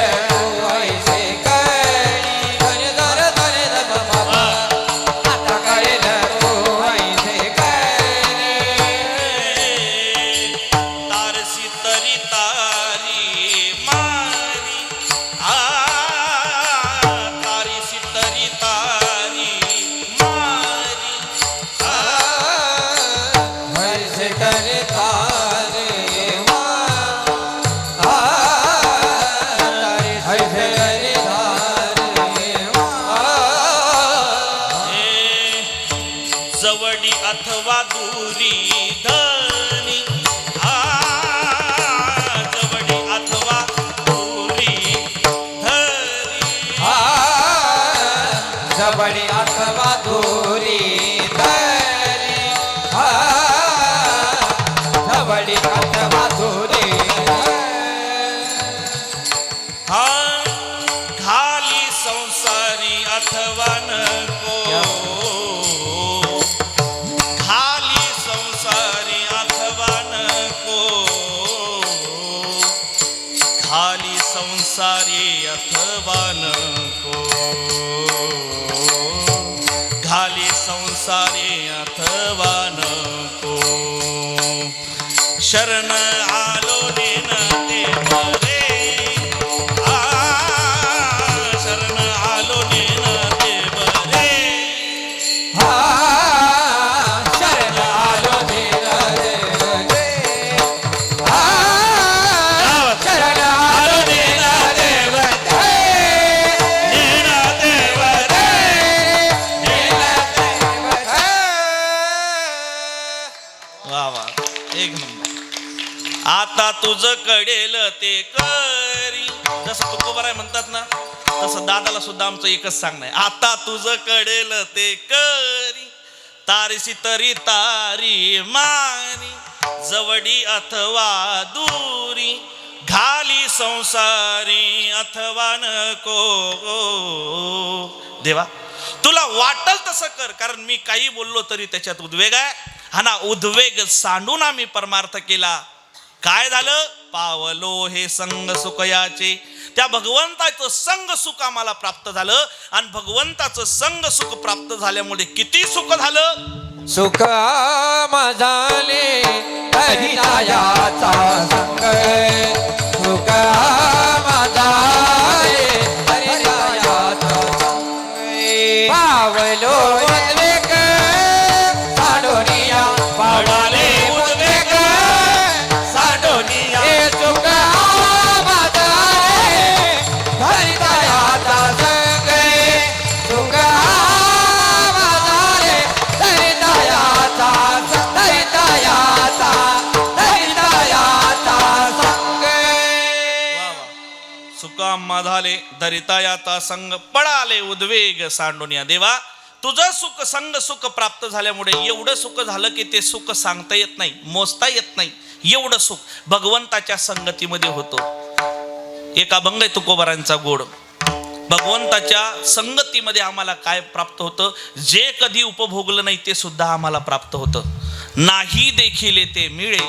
दूरी धनी जवळी अथवा दूरी धरी जवळी अथवा दूरी धरी जवळी अथवा दूरी घाली संसारी अथवा नको घाली संसारी अथवा नको घाली संसारी अथवा नको घाली संसारी अथवा नको शरण आलो नेन ते बरे शरण आलो नेन ते बरे शरण आलो देव रे शरण आलो देव देव नेन देव रे वा वा एक नंबर आता तुझं कडेल ते करी जसं तुकोबाराय म्हणतात ना तसं दादाला सुद्धा आमचं एकच सांगणं आहे आता तुझं कडेल ते करी तारीसी तरी तारी मारी जवडी अथवा दूरी घाली संसारी अथवा नको देवा तुला वाटल तसं कर कारण मी काही बोललो तरी त्याच्यात उद्वेग आहे हा ना उद्वेग सांडून आम्ही परमार्थ केला काय झालं पावलो हे संग सुखयाचे त्या भगवंताचं संग सुख आम्हाला प्राप्त झालं आणि भगवंताचं संग सुख प्राप्त झाल्यामुळे किती सुख झालं सुख मजाले हरिरायाचा संग सुख मजाले हरिरायाचा संग पावलो उद्वेग साडोनिया पावले उद्वेग साडोनिया हे सुख मजाले हरिरायाचा संग सुख मजाले हरिरायाचा संग सुका माधाले दरितायाता संग पडाले उद्वेग सांडोनिया देवा तुझं सुख संग सुख प्राप्त झाल्यामुळे एवढं सुख झालं की ते सुख सांगता येत नाही मोजता येत नाही एवढं सुख भगवंताच्या संगतीमध्ये होतो एक अभंग आहे तुकोबारांचा गोड भगवंताच्या संगतीमध्ये आम्हाला काय प्राप्त होतं जे कधी उपभोगलं नाही ते सुद्धा आम्हाला प्राप्त होतं नाही देखील ते मिळे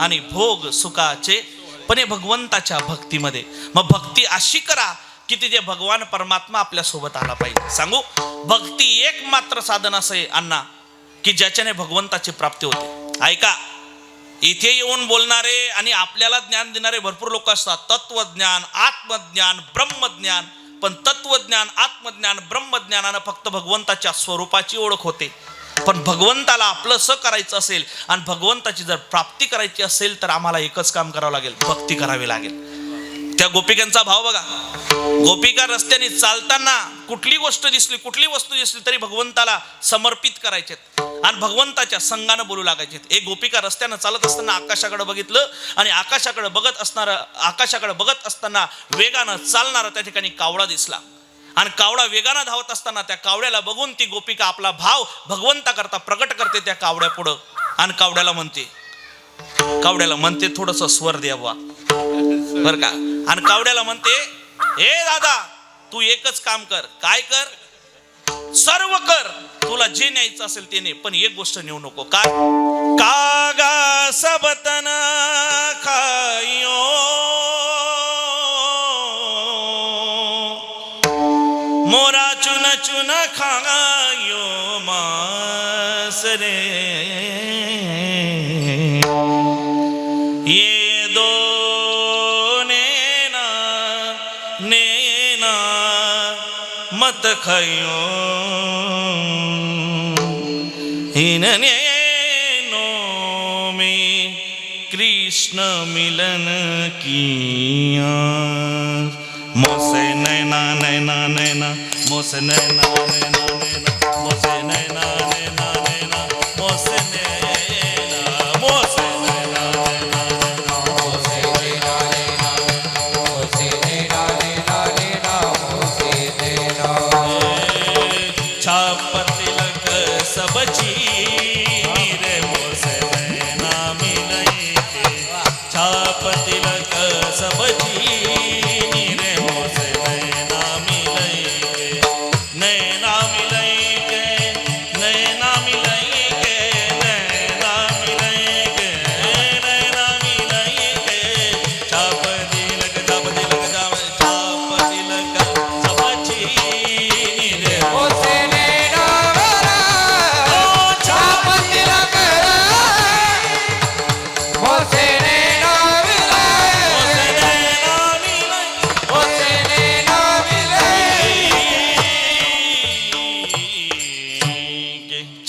आणि भोग सुखाचे पण हे भगवंताच्या भक्तीमध्ये मग भक्ती अशी करा की तिथे भगवान परमात्मा आपल्या सोबत आला पाहिजे सांगू भक्ती एक मात्र साधन असं आहे अण्णा की ज्याच्याने भगवंताची प्राप्ती होते ऐका इथे येऊन बोलणारे आणि आपल्याला ज्ञान देणारे भरपूर लोक असतात तत्वज्ञान आत्मज्ञान ब्रह्मज्ञान पण तत्वज्ञान आत्मज्ञान ब्रह्मज्ञानानं फक्त भगवंताच्या स्वरूपाची ओळख होते पण भगवंताला आपलंसं करायचं असेल आणि भगवंताची जर प्राप्ती करायची असेल तर आम्हाला एकच काम करावं लागेल भक्ती करावी लागेल त्या गोपिकांचा भाव बघा गोपिका रस्त्याने चालताना कुठली गोष्ट दिसली कुठली वस्तू दिसली तरी भगवंताला समर्पित करायचे आणि भगवंताच्या संगानं बोलू लागायचे एक गोपिका रस्त्यानं चालत असताना आकाशाकडे बघितलं आणि आकाशाकडे बघत असताना वेगानं चालणारा त्या ठिकाणी कावळा दिसला आणि कावळा वेगानं धावत असताना त्या कावळ्याला बघून ती गोपिका आपला भाव भगवंता करता प्रकट करते त्या कावळ्या पुढं आणि कावळ्याला म्हणते थोडस स्वर द्यावा बर का आणि कावड्याला म्हणते हे दादा तू एकच काम कर काय कर सर्व कर तुला जे न्यायचं असेल ते ने पण एक गोष्ट नेऊ नको काय कागा सबतन खायो मोरा चुन चुन खायो मासरे ये दो नेना मत खायो इन नैनो में कृष्ण मिलन किया मोसे नैना नैना नैना मोसे नैना नैना नैना मोसे नैना नैना नैना मोसे नैना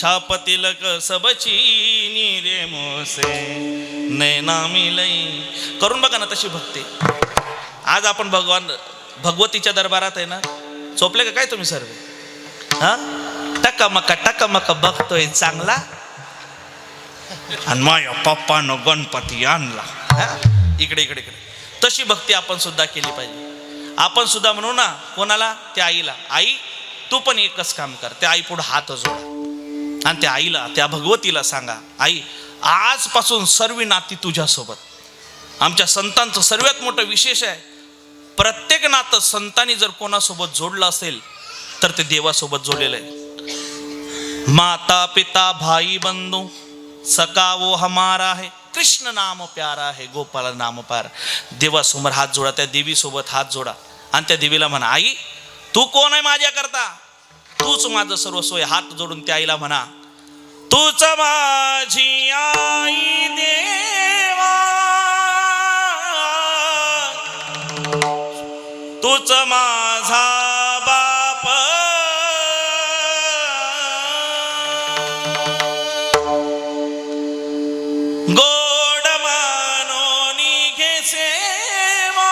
छाप तिलक सब चीनी रे मोसे नैना मिलई. करून बघा ना तशी भक्ती. आज आपण भगवतीच्या दरबारात आहे ना, चोपले का काय तुम्ही सर्व? हा, टकमका बघतोय चांगला आणि माया पप्पानं गणपती आणला. इकडे इकडे इकडे तशी भक्ती आपण सुद्धा केली पाहिजे. आपण सुद्धा म्हणू ना कोणाला, त्या आईला, आई तू पण एकच काम कर. त्या आई पुढे हात जोडा आणि त्या आईला, त्या भगवतीला सांगा, आई आजपासून सर्व नाती तुझ्यासोबत. आमच्या संतांचं सर्वात मोठं विशेष आहे, प्रत्येक नातं संतांनी जर कोणासोबत जोडलं असेल तर ते देवासोबत जोडलेलं आहे. माता पिता भाई बंधू सका वो हमारा है, कृष्ण नाम प्यारा है, गोपाल नाम प्यारा. देवासमोर हात जोडा, त्या देवीसोबत हात जोडा आणि त्या देवीला म्हणा, आई तू कोण आहे माझ्या करता, तूच माझं सर्वस्व आहे. हात जोडून त्या आईला म्हणा, तूच माझी आई देवा, तूच माझा बाप, गोड मानोनी घे सेवा,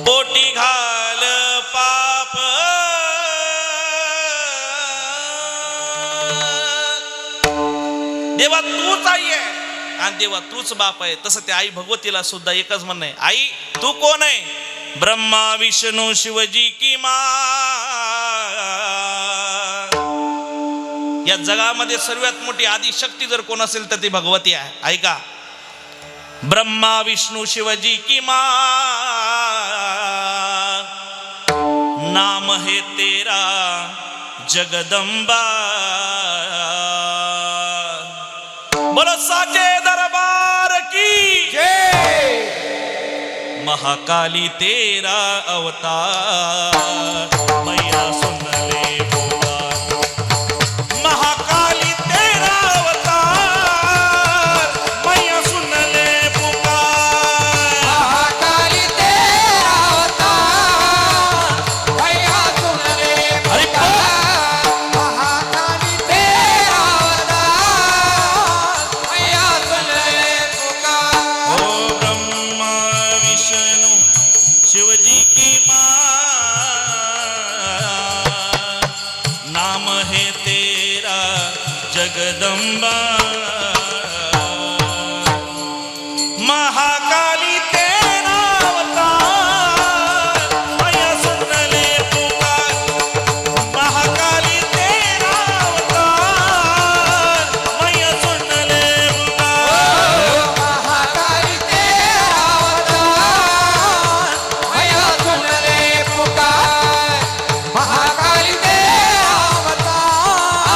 पोटी घाल पाप. देवा तूच आई आहे आणि देवा तूच बाप आहे. तसं त्या आई भगवतीला सुद्धा एकच म्हणणं आहे, आई तू कोण आहे? ब्रह्मा विष्णू शिवजी की माँ. या जगामध्ये सर्वात मोठी आदिशक्ती जर कोण असेल तर ती भगवती आहे. ऐका, ब्रह्मा विष्णू शिवजी की माँ, नाम है तेरा जगदम्बा. बोलो साचे दरबार की जय. महाकाली तेरा अवतार, मैया सुन ले पुकार. महाकाली तेरा अवतार, मैया सुन ले पुकार. महाकाली तेरा अवतार, मैया सुन ले पुकार. महाकाली तेरा अवतार, मैया सुन ले पुकार. ओ ब्रह्मा विष्णु शिवजी की माँ, नाम है तेरा जगदम्बा. महाकाली तेरा अवतार, मैया सुन ले पुकार. महाकाली तेरा अवतार, मैया सुन ले पुकार. महाकाली तेरा अवतार, मैया सुन ले पुकार. महाकाली तेरा अवतार,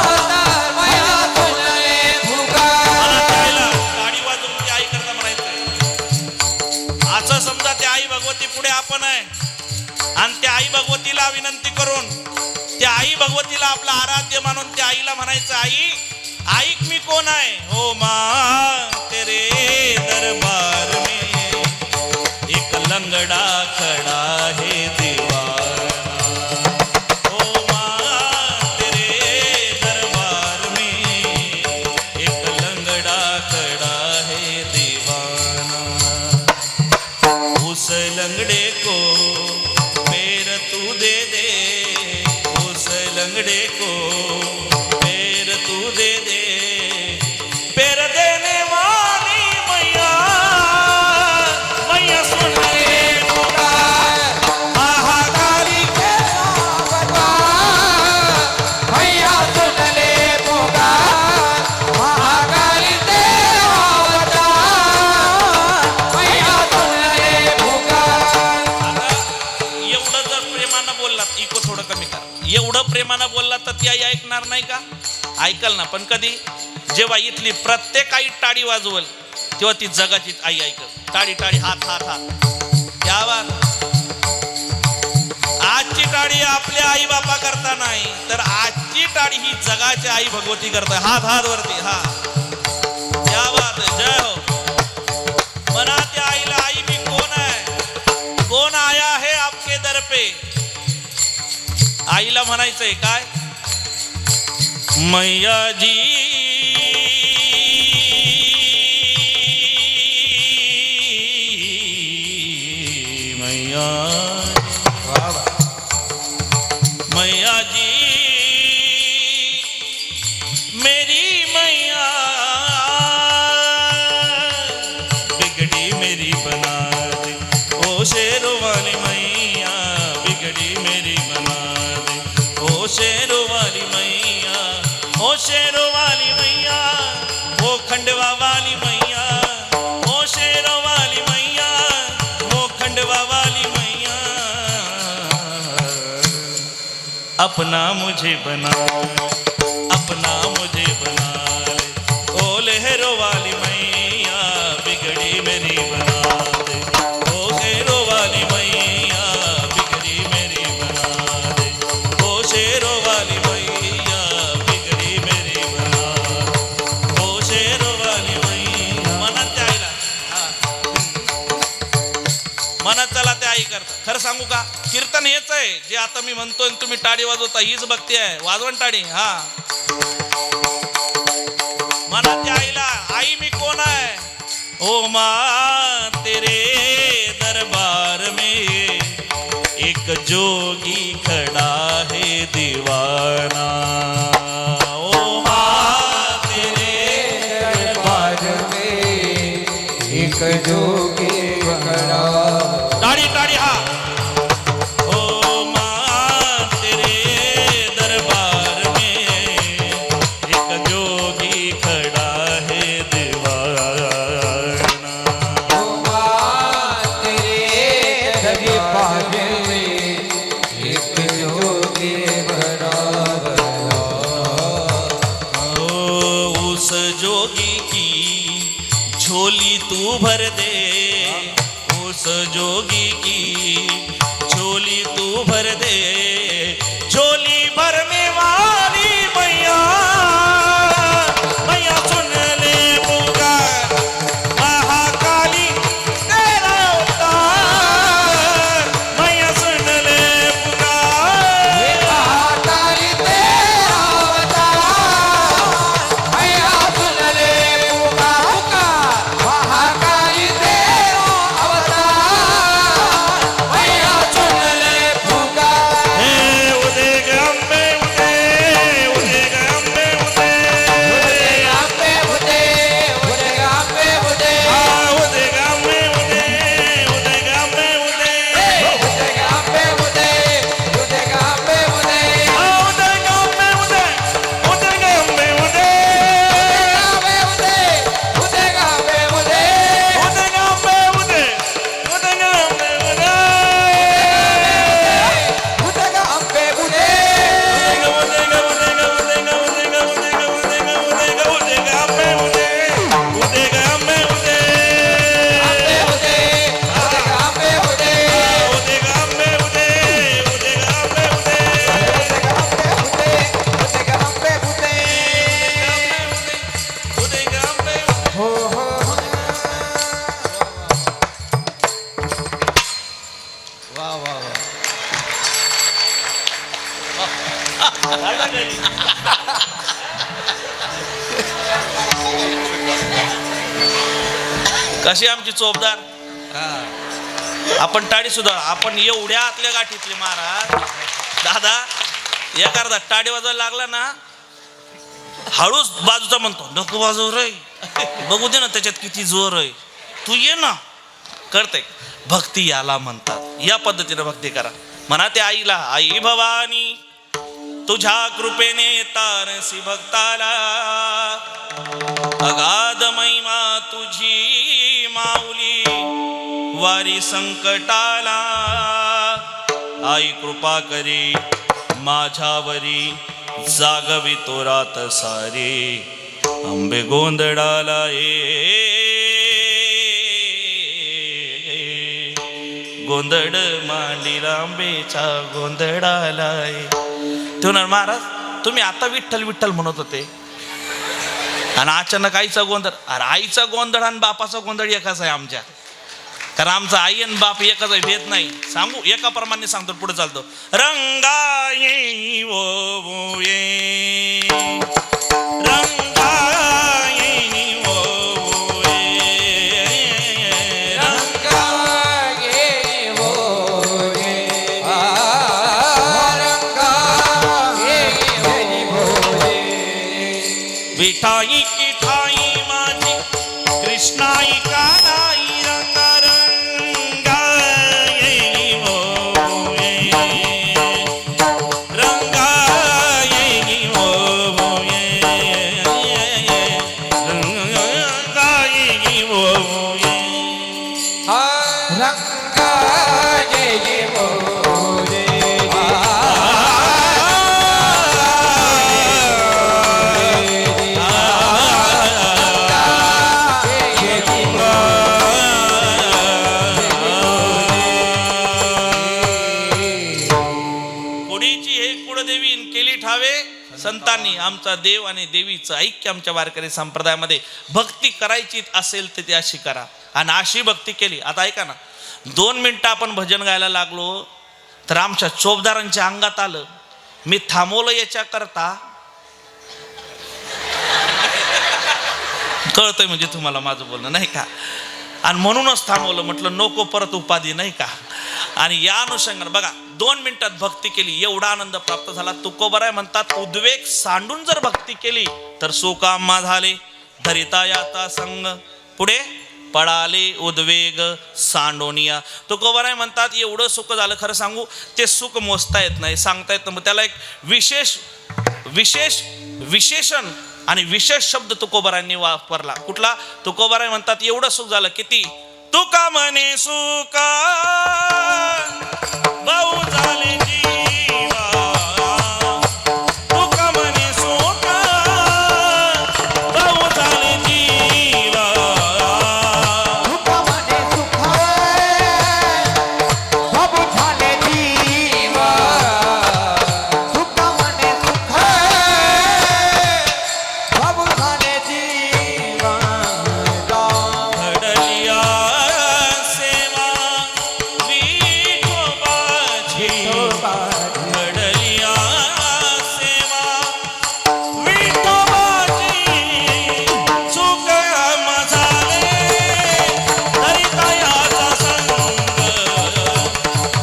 मैया सुन ले पुकार. मला त्याला गाडी वाजवून ती आई करता म्हणायचंय. असं समजा त्या आई भगवती पुढे आपण आहे आणि त्या आई भगवतीला विनंती करून त्या आई भगवतीला आपला आराध्य मानून त्या आईला म्हणायचं, आई ऐक मी कोण आहे. हो माँ तेरे दरबार में एक लंगड़ा खड़ा है दीवाना. ओ माँ तेरे दरबार में एक लंगड़ा खड़ा है दीवाना. उस लंगड़े को पैर तू दे दे, उस लंगड़े को पैर तू दे दे. पैर देने वाली मैया, मैया सुन ले पुकार. महाकाली तेरा अवतार, मैया सुन ले पुकार. महाकाली तेरा अवतार, मैया सुन ले पुकार. एवढं जर प्रेमानं बोललात, इको थोडं कमी करा. एवढं प्रेमानं बोललात तर ती आई ऐकणार नाही का? ऐकल ना. पण कधी जेव्हा इथली प्रत्येक आई टाळी वाजवल तेव्हा ती जगाची आई ऐकल. टाळी टाळी हात हात हात. त्या आजची टाळी आपल्या आई बापा करता नाही, तर आजची टाळी ही जगाची आई भगवती करता. हात हात वरती. हा त्या बात. जय हो. म्हणा त्या आईला, आई मी कोण आहे, कोण आया है आपके दर पे. आईला म्हणायचंय काय, मैया जी मैया मैया जी मेरी मैया बिगड़ी मेरी बना दे ओ शेरों वाली मैया बिगड़ी मेरी बना दे ओ शेरों वाली मैया ओ शेरों वाली मैया ओ खंडवा वाली मैया ओ शेरों वाली मैया ओ खंडवा वाली मैया अपना मुझे बना अपना मुझे बना ले ओ लहरों वाली मैया बिगड़ी मेरी बना दे ओ शेरों वाली मैया बिगड़ी मेरी बना दे ओ शेरों वाली मैया बिगड़ी मेरी बना दे ओ शेरों वाली मैया मनात त्या आईला मनात चला त्या आई करता. खरं सांगू का कीर्तन हेच आहे जे आता मी म्हणतोय आणि तुम्ही टाळी वाजवता हीच भक्ती आहे. वाजवण टाळी. हा मनात त्या आईला आई मी कोण आहे ओ माँ तेरे दरबार में एक जोगी खड़ा है दीवाना ओ माँ तेरे दरबार में एक जोगी खड़ा. ताड़ी ताड़ी हा ओ माँ तेरे दरबार में एक जोगी खड़ा है दीवाना ओ माँ तेरे दरबार में एक जोगी खड़ा. ओ उस जोगी की झोली तू भर दे उस जोगी की झोली तू भर दे झोली भरने वाली मैया मैया सुन ले पुकार महाकाली तेरा अवतार मैया सुन ले पुकार महाकाली तेरा अवतार मैया सुन ले पुकार. महाकाली तेरा अवतार मैया सुन ले पुकार. हे उदे गंबे उदे गंबे उदे उदे उदे उदे उदे आ उदे गंबे उदे गंबे उदे उदे गापे उदे गापे उदे आ उदे गंबे उदे गंबे उदे गापे उदे गापे उदे उदे गंबे उदे गंबे उदे उदे गापे उदे कशी आमची चोपदार आपण टाळी सुद्धा आपण एवढ्या आतल्या गाठीतले महाराज दादा एखादा टाळी वाजवायला लागला ना हळूच बाजूचा म्हणतो नको वाजव रे बघू दे ना त्याच्यात किती जोर आहे तू ये ना करते भक्ती याला म्हणतात या पद्धतीने भक्ती करा म्हणा त्या आईला आई भवानी तुझ्या कृपेने तारसी भक्ताला अगाध महिमा तुझी माऊली वारी संकटाला आई कृपा करी माझ्यावरी जागवी तो रात सारी आंबे गोंधळाला गोंधळ मांडीला आंबेच्या गोंधळाला ते म्हणणार महाराज तुम्ही आता विठ्ठल विठ्ठल म्हणत होते आणि अचानक आईचा गोंधळ अरे आईचा गोंधळ आणि बापाचा गोंधळ एकाच आहे आमच्या कारण आमचा आई आणि बाप एकच आहे, भेद नाही. सांगू एका प्रमाणे सांगतो, पुढे चालतो. रंगा ये वो ये रंगा ये वो ये रंगा ये वो ये रंगा ये वो ये विठाई की ठाई माझी कृष्णाई का नाही रंग रंगा ये वो ये रंगा ये वो ये रंगा ये वो ये रंगा ये वो ये कोडीची हे कुळदेवी केली ठावे संतांनी. आमचा देव आणि देवीचं ऐक्य आमच्या वारकरी संप्रदायामध्ये. भक्ती करायची असेल तर ती अशी करा, आणि अशी भक्ती केली. आता ऐका ना, 2 मिनिटं आपण भजन गायला लागलो तर आमच्या चोपदारांच्या अंगात आलं. मी थांबवलं याच्या करता, कळतंय म्हणजे तुम्हाला माझं बोलणं नाही का, आणि म्हणूनच थांबवलं. म्हटलं नको परत उपाधी नाही का. आणि या अनुषंगाने बघा, 2 मिनिटात भक्ती केली, एवढा आनंद प्राप्त झाला. तुकोबराय म्हणतात, उद्वेग सांडून जर भक्ती केली तर सुकाम्मा झाले धरिता याता संग. पुढे पडाले उद्वेग सांडोनिया. तुकोबराय म्हणतात, एवढं सुख झालं. खरं सांगू, ते सुख मोजता येत नाही, सांगता येत नाही. त्याला एक विशेषण आणि विशेष शब्द तुकोबरायांनी वापरला. कुठला? तुकोबराय म्हणतात, एवढं सुख झालं. किती? तुका म्हणे सुका भाऊ झाले जीवा, तुका म्हणे सुका भाऊ झाले जीवा, तुका म्हणे सुख बाबू झाले जीवा, तुका म्हणे सुख बाबू झाले जीवा. घडलिया सेवा विठोबाची, घडलिया सेवा विठोबाची, सुख झाले हरिदयाचा संग,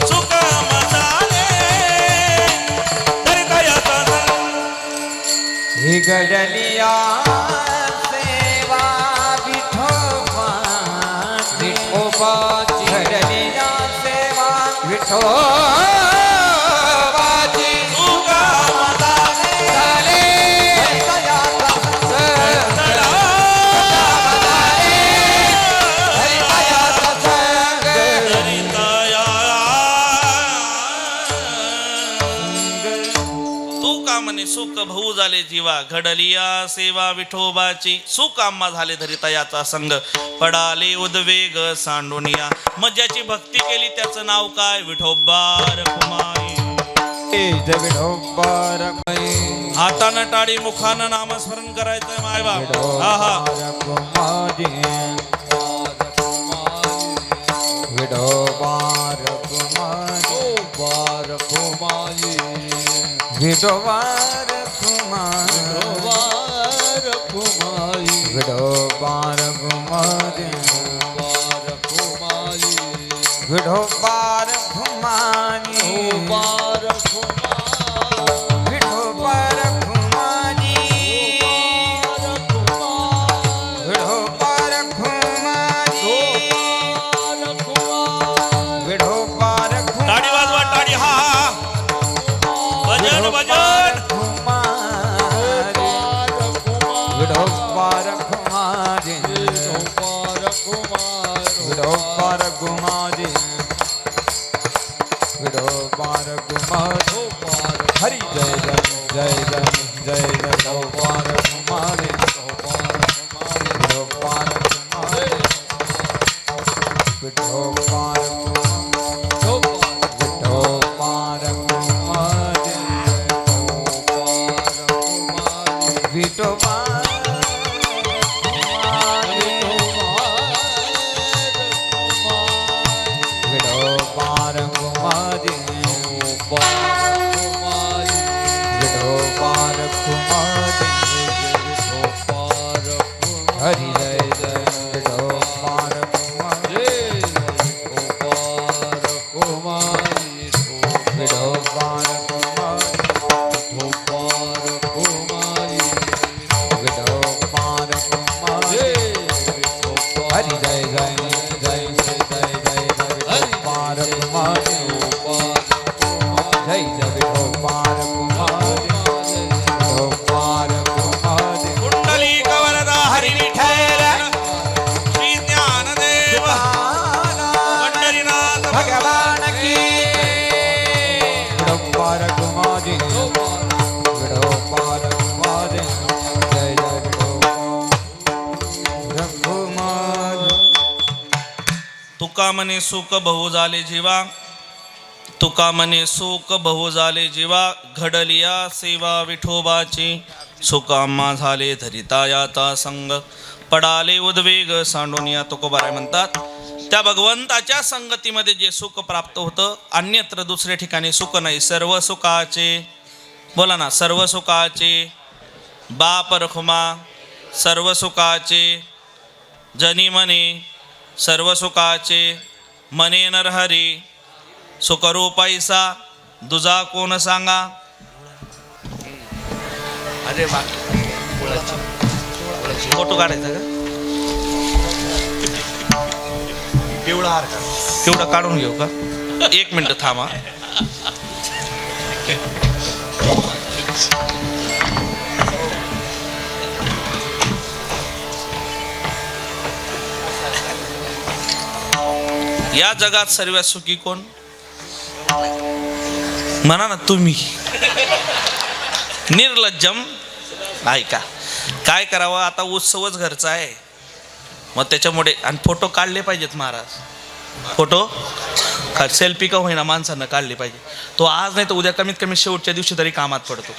सुख झाले हरिदयाचा संग. ही घडलिया सेवा विठोबा, विठोबाची घडलिया सेवा विठोबाची, झाले हरिदयाचा संग, हरिदयाचा संग. तू का म्हणे सुख भाऊ झाले जीवा, घडलिया सेवा विठोबाची, सुख आम्हा झाले धरिता याचा संग, पडाले उद्वेग सांडोनिया. मग ज्याची भक्ती केली त्याचं नाव काय? विठोबा रखुमाई. विठोबा हातानं टाळी मुखानं नामस्मरण करायचंय माय बाप. हा हा. विठोबार कुमारी, विठोबार कुमारी, विठोबार कुमारी, विठोबार कुमारी, विठोबार कुमारी, विठोबार टाळी वाजवा, टाळी. हा हा. भजन भजन. विठोबार कुमारी, विठोबार कुमारी, विठोबार कुमारी. हरि जय जय जय जय जय जय विठोबार कुमारी, विठोबार कुमारी, विठोबार विठोबा पार कुमारी विठो पार कुमारी हरि जय जय विठो पार कुमारी विठो पार कुमारी विठो पार कुमारी हरि जय जय जय जय जय जय जय पार कुमारी जय जय विठो पार कुमारी विठो पार कुमारी कुंडली कवरदा हरी विठ्ठल श्री ज्ञानदेव पंढरीनाथ भगवान की विठो पार कुमारी विठो पार कुमारी जय जय विठो कुमारी तुका म्हणे सुख बहु झाले जीवा तुका म्हणे सुख बहु झाले जीवा घडलिया सेवा विठोबाची सुकाम्मा झाले धरिता याता संग पडाले उद्वेग सांडोनिया तुकोबाराय म्हणतात त्या भगवंताच्या संगतीमध्ये जे सुख प्राप्त होतं अन्यत्र दुसऱ्या ठिकाणी सुख नाही. सर्व सुखाचे बोला ना सर्व सुखाचे बाप रखुमा सर्व सुखाचे जनी मने सर्व सुखाचे मने नरहरी सुखरूपाईसा दुजा कोण सांगा. अरे फोटो काढायचा का तेवढा काढून घेऊ का. एक मिनिट थांबा. या जगात सर्वात सुखी कोण म्हणा ना तुम्ही. निर्लज्जम. ऐका काय करावं आता उत्सवच घरचा आहे मग त्याच्यामुळे आणि फोटो काढले पाहिजेत महाराज. फोटो सेल्फी का होईना माणसानं काढले पाहिजे. तो आज नाही तर उद्या कमीत कमी शेवटच्या दिवशी तरी कामात पडतो.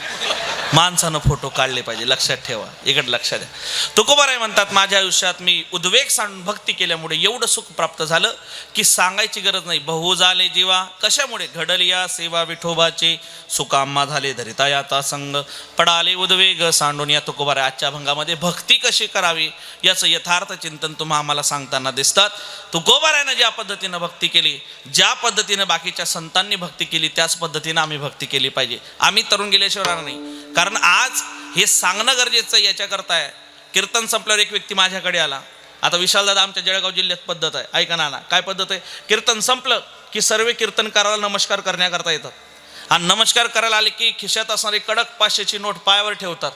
माणसानं फोटो काढले पाहिजे. लक्षात ठेवा. इकडे लक्षात द्या. तुकोबाराय म्हणतात माझ्या आयुष्यात मी उद्वेग सांडून भक्ती केल्यामुळे एवढं सुख प्राप्त झालं की सांगायची गरज नाही. बहु झाले जीवा कशामुळे घडलिया सेवा विठोबाचे सुकाम्मा झाले धरिता याता संग पडाले उद्वेग सांडून या तुकोबाराय आजच्या अभंगामध्ये भक्ती कशी करावी याचं यथार्थ चिंतन तुम्हा आम्हाला सांगताना दिसतात. तुकोबारायनं ज्या पद्धतीनं भक्ती केली ज्या पद्धतीनं बाकीच्या संतांनी भक्ती केली त्याच पद्धतीनं आम्ही भक्ती केली पाहिजे. आम्ही तरुण गेल्याशिवाय राहणार नाही. कारण आज हे सांगणं गरजेचं याच्याकरता आहे. कीर्तन संपल्यावर एक व्यक्ती माझ्याकडे आला. आता विशालदादा आमच्या जळगाव जिल्ह्यात पद्धत आहे. ऐका ना काय पद्धत आहे. कीर्तन संपलं की सर्व कीर्तनकाराला नमस्कार करण्याकरता येतात आणि नमस्कार करायला आले की खिशात असणारी कडक 500ची नोट पायावर ठेवतात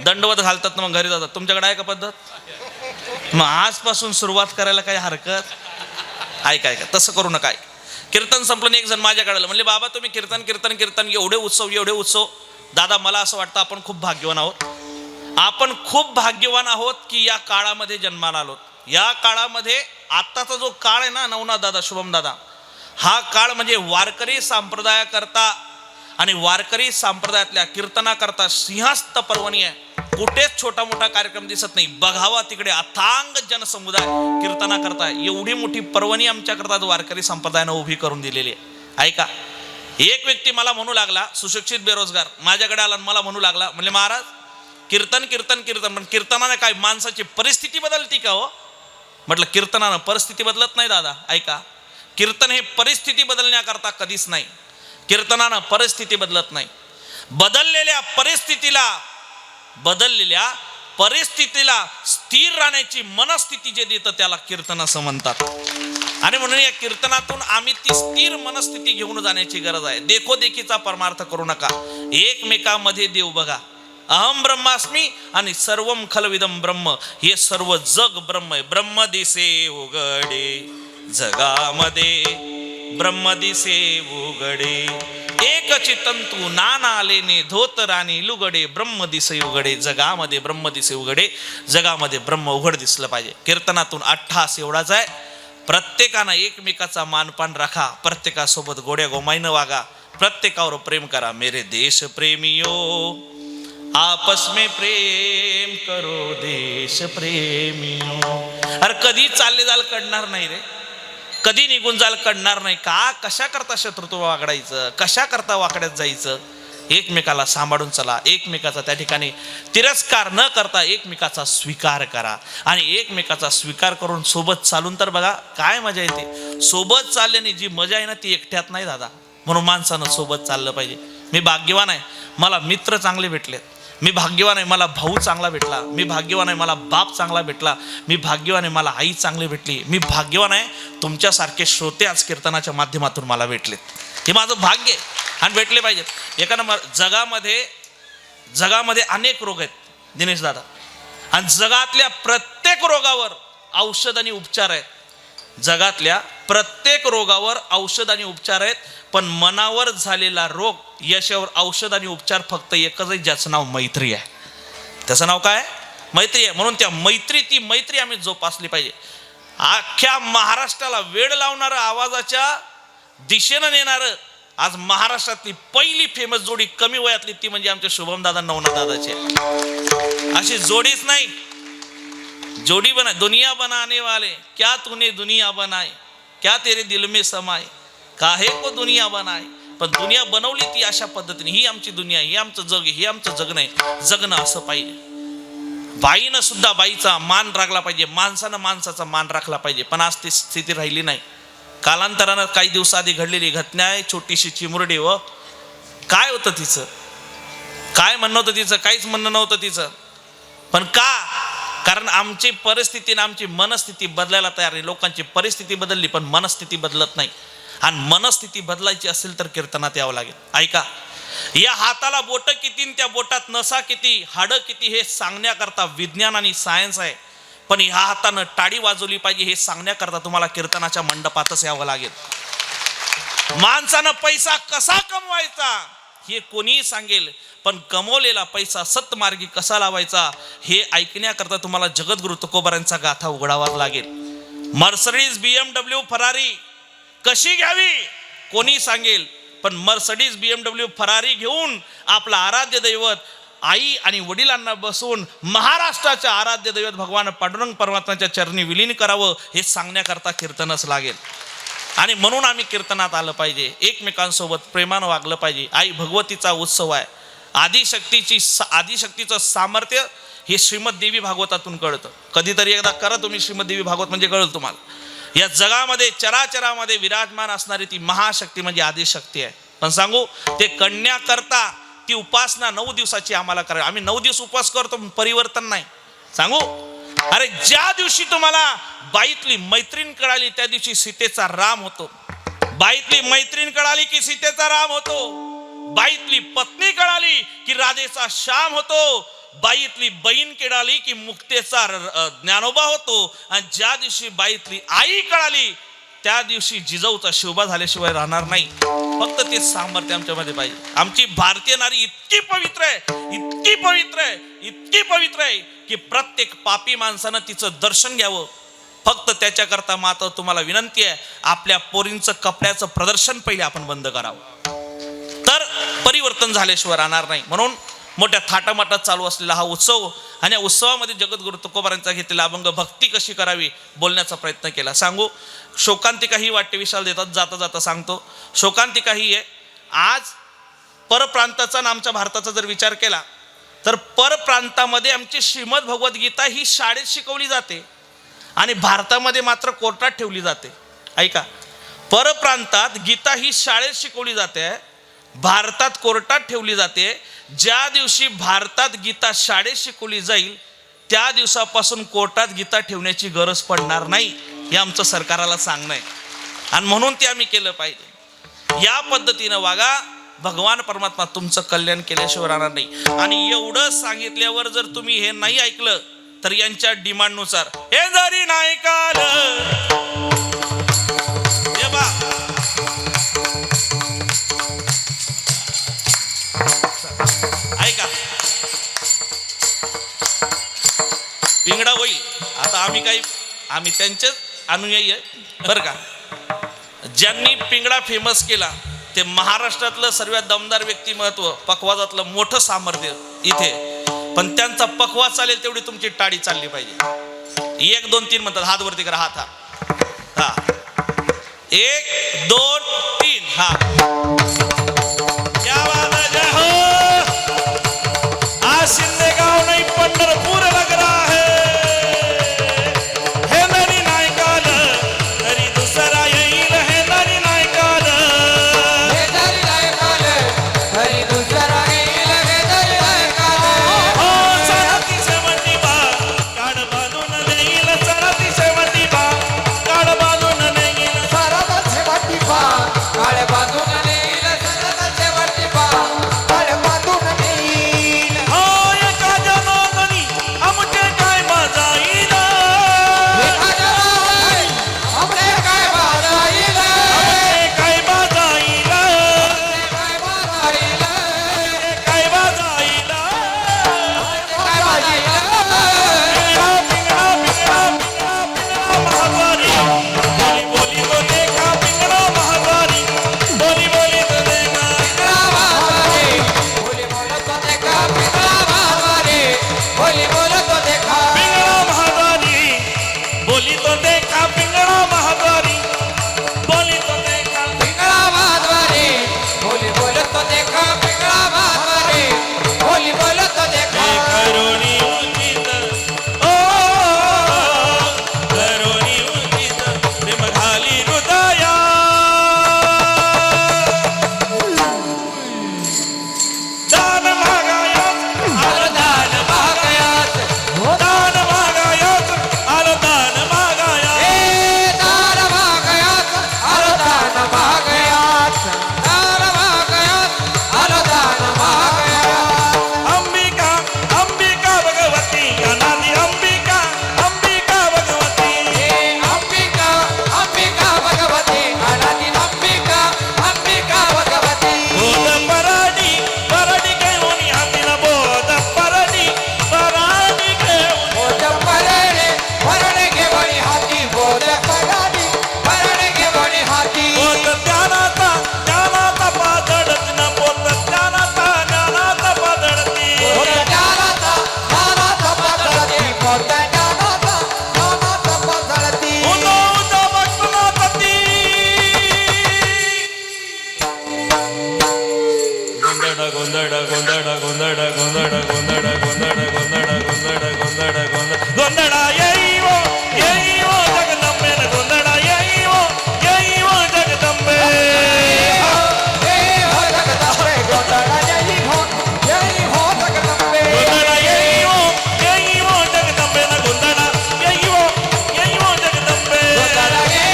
दंडवत घालतात मग घरी जातात. तुमच्याकडे आहे का पद्धत. मग आजपासून सुरुवात करायला काही हरकत. ऐका तसं करू नका. कीर्तन संपलं एक जण माझ्याकडे आलं म्हणले बाबा तुम्ही कीर्तन कीर्तन कीर्तन एवढे उत्सव. दादा मला असं वाटतं आपण खूप भाग्यवान आहोत. आपण खूप भाग्यवान आहोत की या काळामध्ये जन्माला आलोत. या काळामध्ये आत्ताचा जो काळ आहे ना नवनाथ दादा शुभम दादा हा काळ म्हणजे वारकरी संप्रदायाकरता आणि वारकरी संप्रदायातल्या कीर्तनाकरता सिंहस्थ पर्वणी आहे. कुठेच छोटा मोठा कार्यक्रम दिसत नाही. बघावा तिकडे अथांग जनसमुदाय कीर्तनाकरता एवढी मोठी पर्वणी आमच्याकरता वारकरी संप्रदायानं उभी करून दिलेली आहे. ऐका एक व्यक्ती मला म्हणू लागला सुशिक्षित बेरोजगार माझ्याकडे आला मला म्हणू लागला म्हणले महाराज कीर्तन कीर्तन कीर्तन पण कीर्तनाने काय माणसाची परिस्थिती बदलती का हो. म्हटलं कीर्तनानं परिस्थिती बदलत नाही दादा. ऐका कीर्तन हे परिस्थिती बदलण्याकरता कधीच नाही. कीर्तनानं परिस्थिती बदलत नाही. बदललेल्या परिस्थितीला स्थिर राहण्याची मनस्थिती जे देतं त्याला कीर्तन असं म्हणतात. आणि म्हणून या कीर्तनातून आम्ही ती स्थिर मनस्थिती घेऊन जाण्याची गरज आहे. देखोदेखीचा परमार्थ करू नका. एकमेकामध्ये देव बघा. अहम ब्रह्मास्मी आणि सर्वम खलविदम ब्रह्म हे सर्व जग ब्रह्म आहे. ब्रह्म दिसे उघडे जगामध्ये ब्रह्म दिसे उघडे एक चितंतू नाना लेने धोतराने लुगडे ब्रह्म दिसे उघडे जगामध्ये ब्रह्म दिसे उघडे जगामध्ये ब्रह्म उघड दिसलं पाहिजे. कीर्तनातून अट्ठास एवढाच आहे. प्रत्येकानं एकमेकाचा मानपान राखा. प्रत्येकासोबत गोड्या गोमाईनं वागा. प्रत्येकावर प्रेम करा. मेरे देश प्रेमियो आपस में प्रेम करो देश प्रेमियो. अरे कधी चालले जाल कळणार नाही रे. कधी निघून जायला कळणार नाही. का कशा करता शत्रुत्व वागडायचं, कशा करता वाकड्यात जायचं. एकमेकाला सांभाळून चला, एकमेकाचा त्या ठिकाणी तिरस्कार न करता एकमेकाचा स्वीकार करा. आणि एकमेकाचा स्वीकार करून सोबत चालून तर बघा काय मजा येते. सोबत चालल्याने जी मजा आहे ना ती एकट्यात नाही दादा. म्हणून माणसानं सोबत चाललं पाहिजे. मी भाग्यवान आहे, मला मित्र चांगले भेटलेत. मी भाग्यवान आहे, मला भाऊ चांगला भेटला. मी भाग्यवान आहे, मला बाप चांगला भेटला. मी भाग्यवान आहे, मला आई चांगली भेटली. मी भाग्यवान आहे, तुमच्यासारखे श्रोते आज कीर्तनाच्या माध्यमातून मला भेटलेत. हे माझं भाग्य आहे आणि भेटले पाहिजेत. एखादा जगामध्ये अनेक रोग आहेत दिनेश दादा, आणि जगातल्या प्रत्येक रोगावर औषध आणि उपचार आहेत. जगातल्या प्रत्येक रोगावर औषध आणि उपचार आहेत. पण मनावर झालेला रोग याच्यावर औषध आणि उपचार फक्त एकच आहे, ज्याचं नाव मैत्री आहे. त्याचं नाव काय? मैत्री आहे. म्हणून त्या ती मैत्री आम्ही जोपासली पाहिजे. अख्ख्या महाराष्ट्राला वेड लावणारं, आवाजाच्या दिशेनं नेणारं आज महाराष्ट्रातली पहिली फेमस जोडी कमी वयातली ती म्हणजे आमचे शुभम दादा, नवनाथ दादाचे. अशी जोडीच नाही. जोड़ी बना, दुनिया बनाने वाले क्या तूने दुनिया बनाई, क्या तेरे दिल में समाए, काहे को दुनिया बनाए. पण दुनिया बनवली ती अशा पद्धतीने. ही आमची दुनिया, ही आमचं जग, हे आमचं जग नाही. जगणं असं पाहिजे. बाईनं सुद्धा बाईचा मान राखला पाहिजे, माणसानं माणसाचा मान राखला पाहिजे. पण आज ती स्थिती राहिली नाही. कालांतरानं काही दिवसाआधी घडलेली घटना आहे. छोटीशी चिमुरडी, व काय होतं तिचं, काय म्हणणं होतं तिचं, काहीच म्हणणं नव्हतं तिचं. पण का? कारण आमची परिस्थिती आणि आमची मनस्थिती बदलायला तयार नाही. लोकांची परिस्थिती बदलली पण मनस्थिती बदलत नाही. आणि मनस्थिती बदलायची असेल तर कीर्तनात यावं लागेल. ऐका, या हाताला बोट किती, त्या बोटात नसा किती, हाडं किती हे सांगण्याकरता विज्ञान आणि सायन्स आहे. पण ह्या हातानं टाळी वाजवली पाहिजे हे सांगण्याकरता तुम्हाला कीर्तनाच्या मंडपातच यावं लागेल. माणसानं पैसा कसा कमवायचा हे कोणीही सांगेल, पण कमवलेला पैसा सत्मार्गी कसा लावायचा हे ऐकण्याकरता तुम्हाला जगद्गुरु तुकोबारांचा गाथा उघडावा लागेल. मर्सडीज, BMW, फरारी कशी घ्यावी कोणी सांगेल, पण मर्सडीज, BMW, फरारी घेऊन आपलं आराध्य दैवत आई आणि वडिलांना बसवून महाराष्ट्राच्या आराध्य दैवत भगवान पांडुरंग परमात्म्याच्या चरणी विलीन करावं हे सांगण्याकरता कीर्तनच लागेल. आणि म्हणून आम्ही कीर्तनात आलं पाहिजे. एकमेकांसोबत प्रेमानं वागलं पाहिजे. आई भगवतीचा उत्सव आहे. आदिशक्तीचं सामर्थ्य हे श्रीमद देवी भागवतातून कळतं. कधीतरी एकदा करा तुम्ही श्रीमद देवी भागवत, म्हणजे कळलं तुम्हाला. या जगामध्ये चराचरामध्ये विराजमान असणारी ती महाशक्ती म्हणजे आदिशक्ती आहे. पण सांगू, ते कळण्याकरता ती उपासना 9 दिवसाची आम्हाला करावी. आम्ही 9 दिवस उपवास करतो, परिवर्तन नाही. सांगू, अरे ज्या दिवशी तुम्हाला बाईतली मैत्रीण कळाली त्या दिवशी सीतेचा राम होतो. बाईतली मैत्रीण कळाली की सीतेचा राम होतो. बाईतली पत्नी कळाली की राधेचा श्याम होतो. बाईतली बहीण कळाली की मुक्तेचा ज्ञानोबा होतो. आणि ज्या दिवशी बाईतली आई कळाली त्या दिवशी जिजाऊचा शोभा झाल्याशिवाय राहणार नाही. फक्त ते सामर्थ्य आमच्यामध्ये पाहिजे. आमची भारतीय नारी इतकी पवित्र आहे, इतकी पवित्र आहे, इतकी पवित्र आहे की प्रत्येक पापी माणसानं तिचं दर्शन घ्यावं. फक्त त्याच्याकरता मात्र तुम्हाला विनंती आहे, आपल्या पोरींचं कपड्याचं प्रदर्शन पहिले आपण बंद करावं, तर परिवर्तन झाल्याशिवाय राहणार नाही. म्हणून मोठ्या थाटामाटात चालू असलेला हा उत्सव, आणि या उत्सवामध्ये जगद्गुरु तुकोबारांचा घेतलेला अभंग भक्ती कशी करावी बोलण्याचा प्रयत्न केला. सांगू, शोकांतिका ही वाट्य विशाल देतात. जाता जाता सांगतो, शोकांतिका ही आहे. आज परप्रांताचा आणि आमच्या भारताचा जर विचार केला तर परप्रांतामध्ये आमची श्रीमद भगवद्गीता ही शाळेत शिकवली जाते आणि भारतामध्ये मात्र कोर्टात ठेवली जाते. ऐका, परप्रांतात गीता ही शाळेत शिकवली जाते, भारतात कोर्टात ठेवली जाते. ज्या दिवशी भारतात गीता शाळेत शिकवली जाईल त्या दिवसापासून कोर्टात गीता ठेवण्याची गरज पडणार नाही, हे आमचं सरकाराला सांगणं आहे. आणि म्हणून ते आम्ही केलं पाहिजे. या पद्धतीनं वागा, भगवान परमात्मा तुमचं कल्याण केल्याशिवाय राहणार नाही. आणि एवढं सांगितल्यावर जर तुम्ही हे नाही ऐकलं तर यांच्या डिमांडनुसार हे जरी नाही ऐका, पिंगडा होईल. आता आम्ही त्यांचेच अनुयायी आहे बरं का. ज्यांनी पिंगडा फेमस केला ते महाराष्ट्रातलं सर्वात दमदार व्यक्तिमत्व, पखवाजातलं मोठं सामर्थ्य इथे. पण त्यांचा पखवाज चालेल तेवढी तुमची टाळी चालली पाहिजे. 1 2 3 म्हणतात, हात वरती करा, हात. हा, 1 2 3 हा क्या बात है, जय हो. आज शिंदेगाव नाही पंढरपूर लग रहा है. हे नरी नाही काल तरी दुसरा येईल, हे नरी नाही काल. हे तरी नाही काल तरी दुसरा येईल, हे तरी नाही काल. हो सराती शेवटी बा काढ बांधून देईल, सराती शेवटी बा काढ बांधून देईल. सरदाचे वाटी पा काळे बांधून नेईल, सरदाचे वाटी पा काळे बांधून नेईल. हो एका जनोदनी आमचे काय माझाईल, एखाद्या राही आमचे काय बाजाईल, आमचे काय माझाईल, काय बाजाईल, काय माझाईल. काय बाजाईल. पिंगळा पिंगळा पिंगळा पिंगळा पिंगळा महाद्वारी, बोली बोली तो देखा पिंगळा महाद्वारी, बोली बोली तो देखा. बोली बोलतो देखा पिंगळा महाद्वारी, बोली बोलतो देखा. पिंगळा महाद्वारी बोली तो देखा, पिंगळा महाद्वारी बोली तो देखा. पिंगळा महाद्वारी बोली बोलतो देखा, पिंगळा महाद्वारी बोली बोलतो देखा. करोनी उचित ओ करोनी उचित प्रेम घाली हृदया. दान मागायाच आलं दान मागायाच, दान मागायाच आलं दान मागायाच. ए दार भागयात आलो दान भागयात, दार भागयात आलो दान भागयात. अंबिका अंबिका भगवती अनादि अंबिका अंबिका भगवती. ए अंबिका अंबिका भगवती अनादि अंबिका अंबिका भगवती. बोध परडी परडी घेऊन हातीला बोध परडी परडी घेऊन. बोध परडे परडे घेवणी हाती, बोध परडी परडे घेवणी हाती. बोध ज्ञानाचा ज्ञानाचा पादडत न बोध ज्ञानाचा ज्ञानाचा पादडती. बोध ज्ञानाचा ज्ञानाचा पातळती, बोध ज्ञानाचा ज्ञानाचा पातळती. उदो उदो भक्तनापती. गोंधळ गोंधळ गोंधळ गोंधळ गोंधळ गोंधळ गोंधळ गोंधळ गोंधळ गोंधळ गोंधळ गोंधळा येई वो जगदंबे न गोंधळा येई वो जगदंबे. जय हो जगदंबे, गोंधळ जय हो जगदंबे. गोंधळा येई वो जगदंबे न गोंधळा येई वो जगदंबे. गोंधळ जय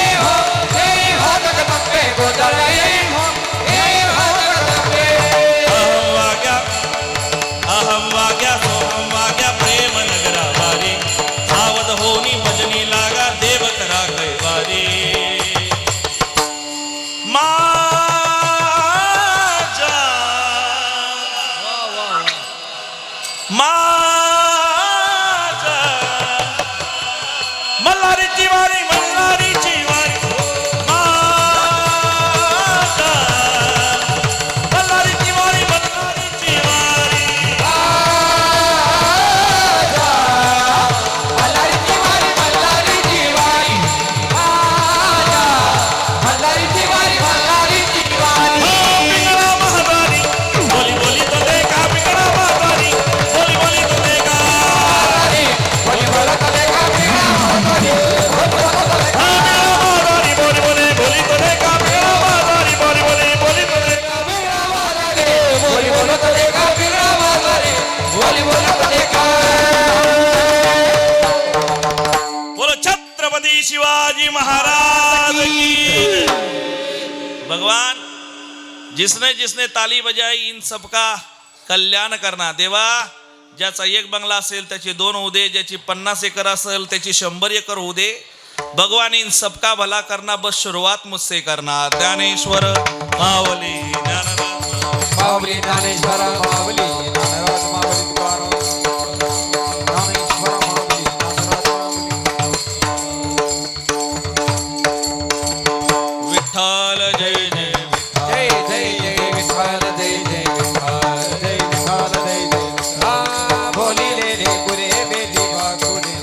हो जगदंबे, गोंधळ जय हो जगदंबे. अहम वाग्या सोहम वाग्या प्रेम नगरा वारी, सावध होनी भजनी लागा देव करा कैवारी. माझ्या माझ्या मल्हारीची वारी मल्हारीची वारी. माझ्या मल्हारीची वारी मल्हारीची वारी. मल्हारीची वारी, मल्हारीची वारी. मल्हारीची वारी, मल्हारीची वारी. हो पिंगळा महाद्वारी बोली बोली तो देखा, पिंगळा महाद्वारी बोली बोली तो देखा. बोली बोलत देखा पिंगळा महाद्वारी, बोली बोलत देखा. महाद्वारी बोली बोली बोली तो देखा, पिंगळा महाद्वारी बोली बोली बोली तो देखा. बोली बोलत देखा पिंगळा महाद्वारी, बोली बोलत देखा. बोलो छत्रपति शिवाजी महाराज की. भगवान जिसने जिसने ताली बजाई इन सबका कल्याण करना. देवा ज्याचा एक बंगला असेल त्याची 2 होऊ दे, ज्याची 50 एकर असेल त्याची 100 एकर होऊ दे. भगवान इन सबका भला करना, बस शुरुआत मुझसे करना. ज्ञानेश्वर माऊली ज्ञानराज माऊली ज्ञानेश्वर माऊली ज्ञानराज माऊली तुकाराम. ज्ञानेश्वर माऊली ज्ञानराज माऊली. विठ्ठल जय जय जय जय जय विठ्ठल, जय जय विठ्ठल, जय विठ्ठल, जय जय विठ्ठल. बोली रे रे पुरे बेली वाकुरे,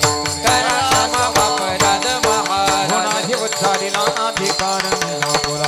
करा क्षमा अपराध महाराज. होणारी उच्चारिला अधिकार गोकुळा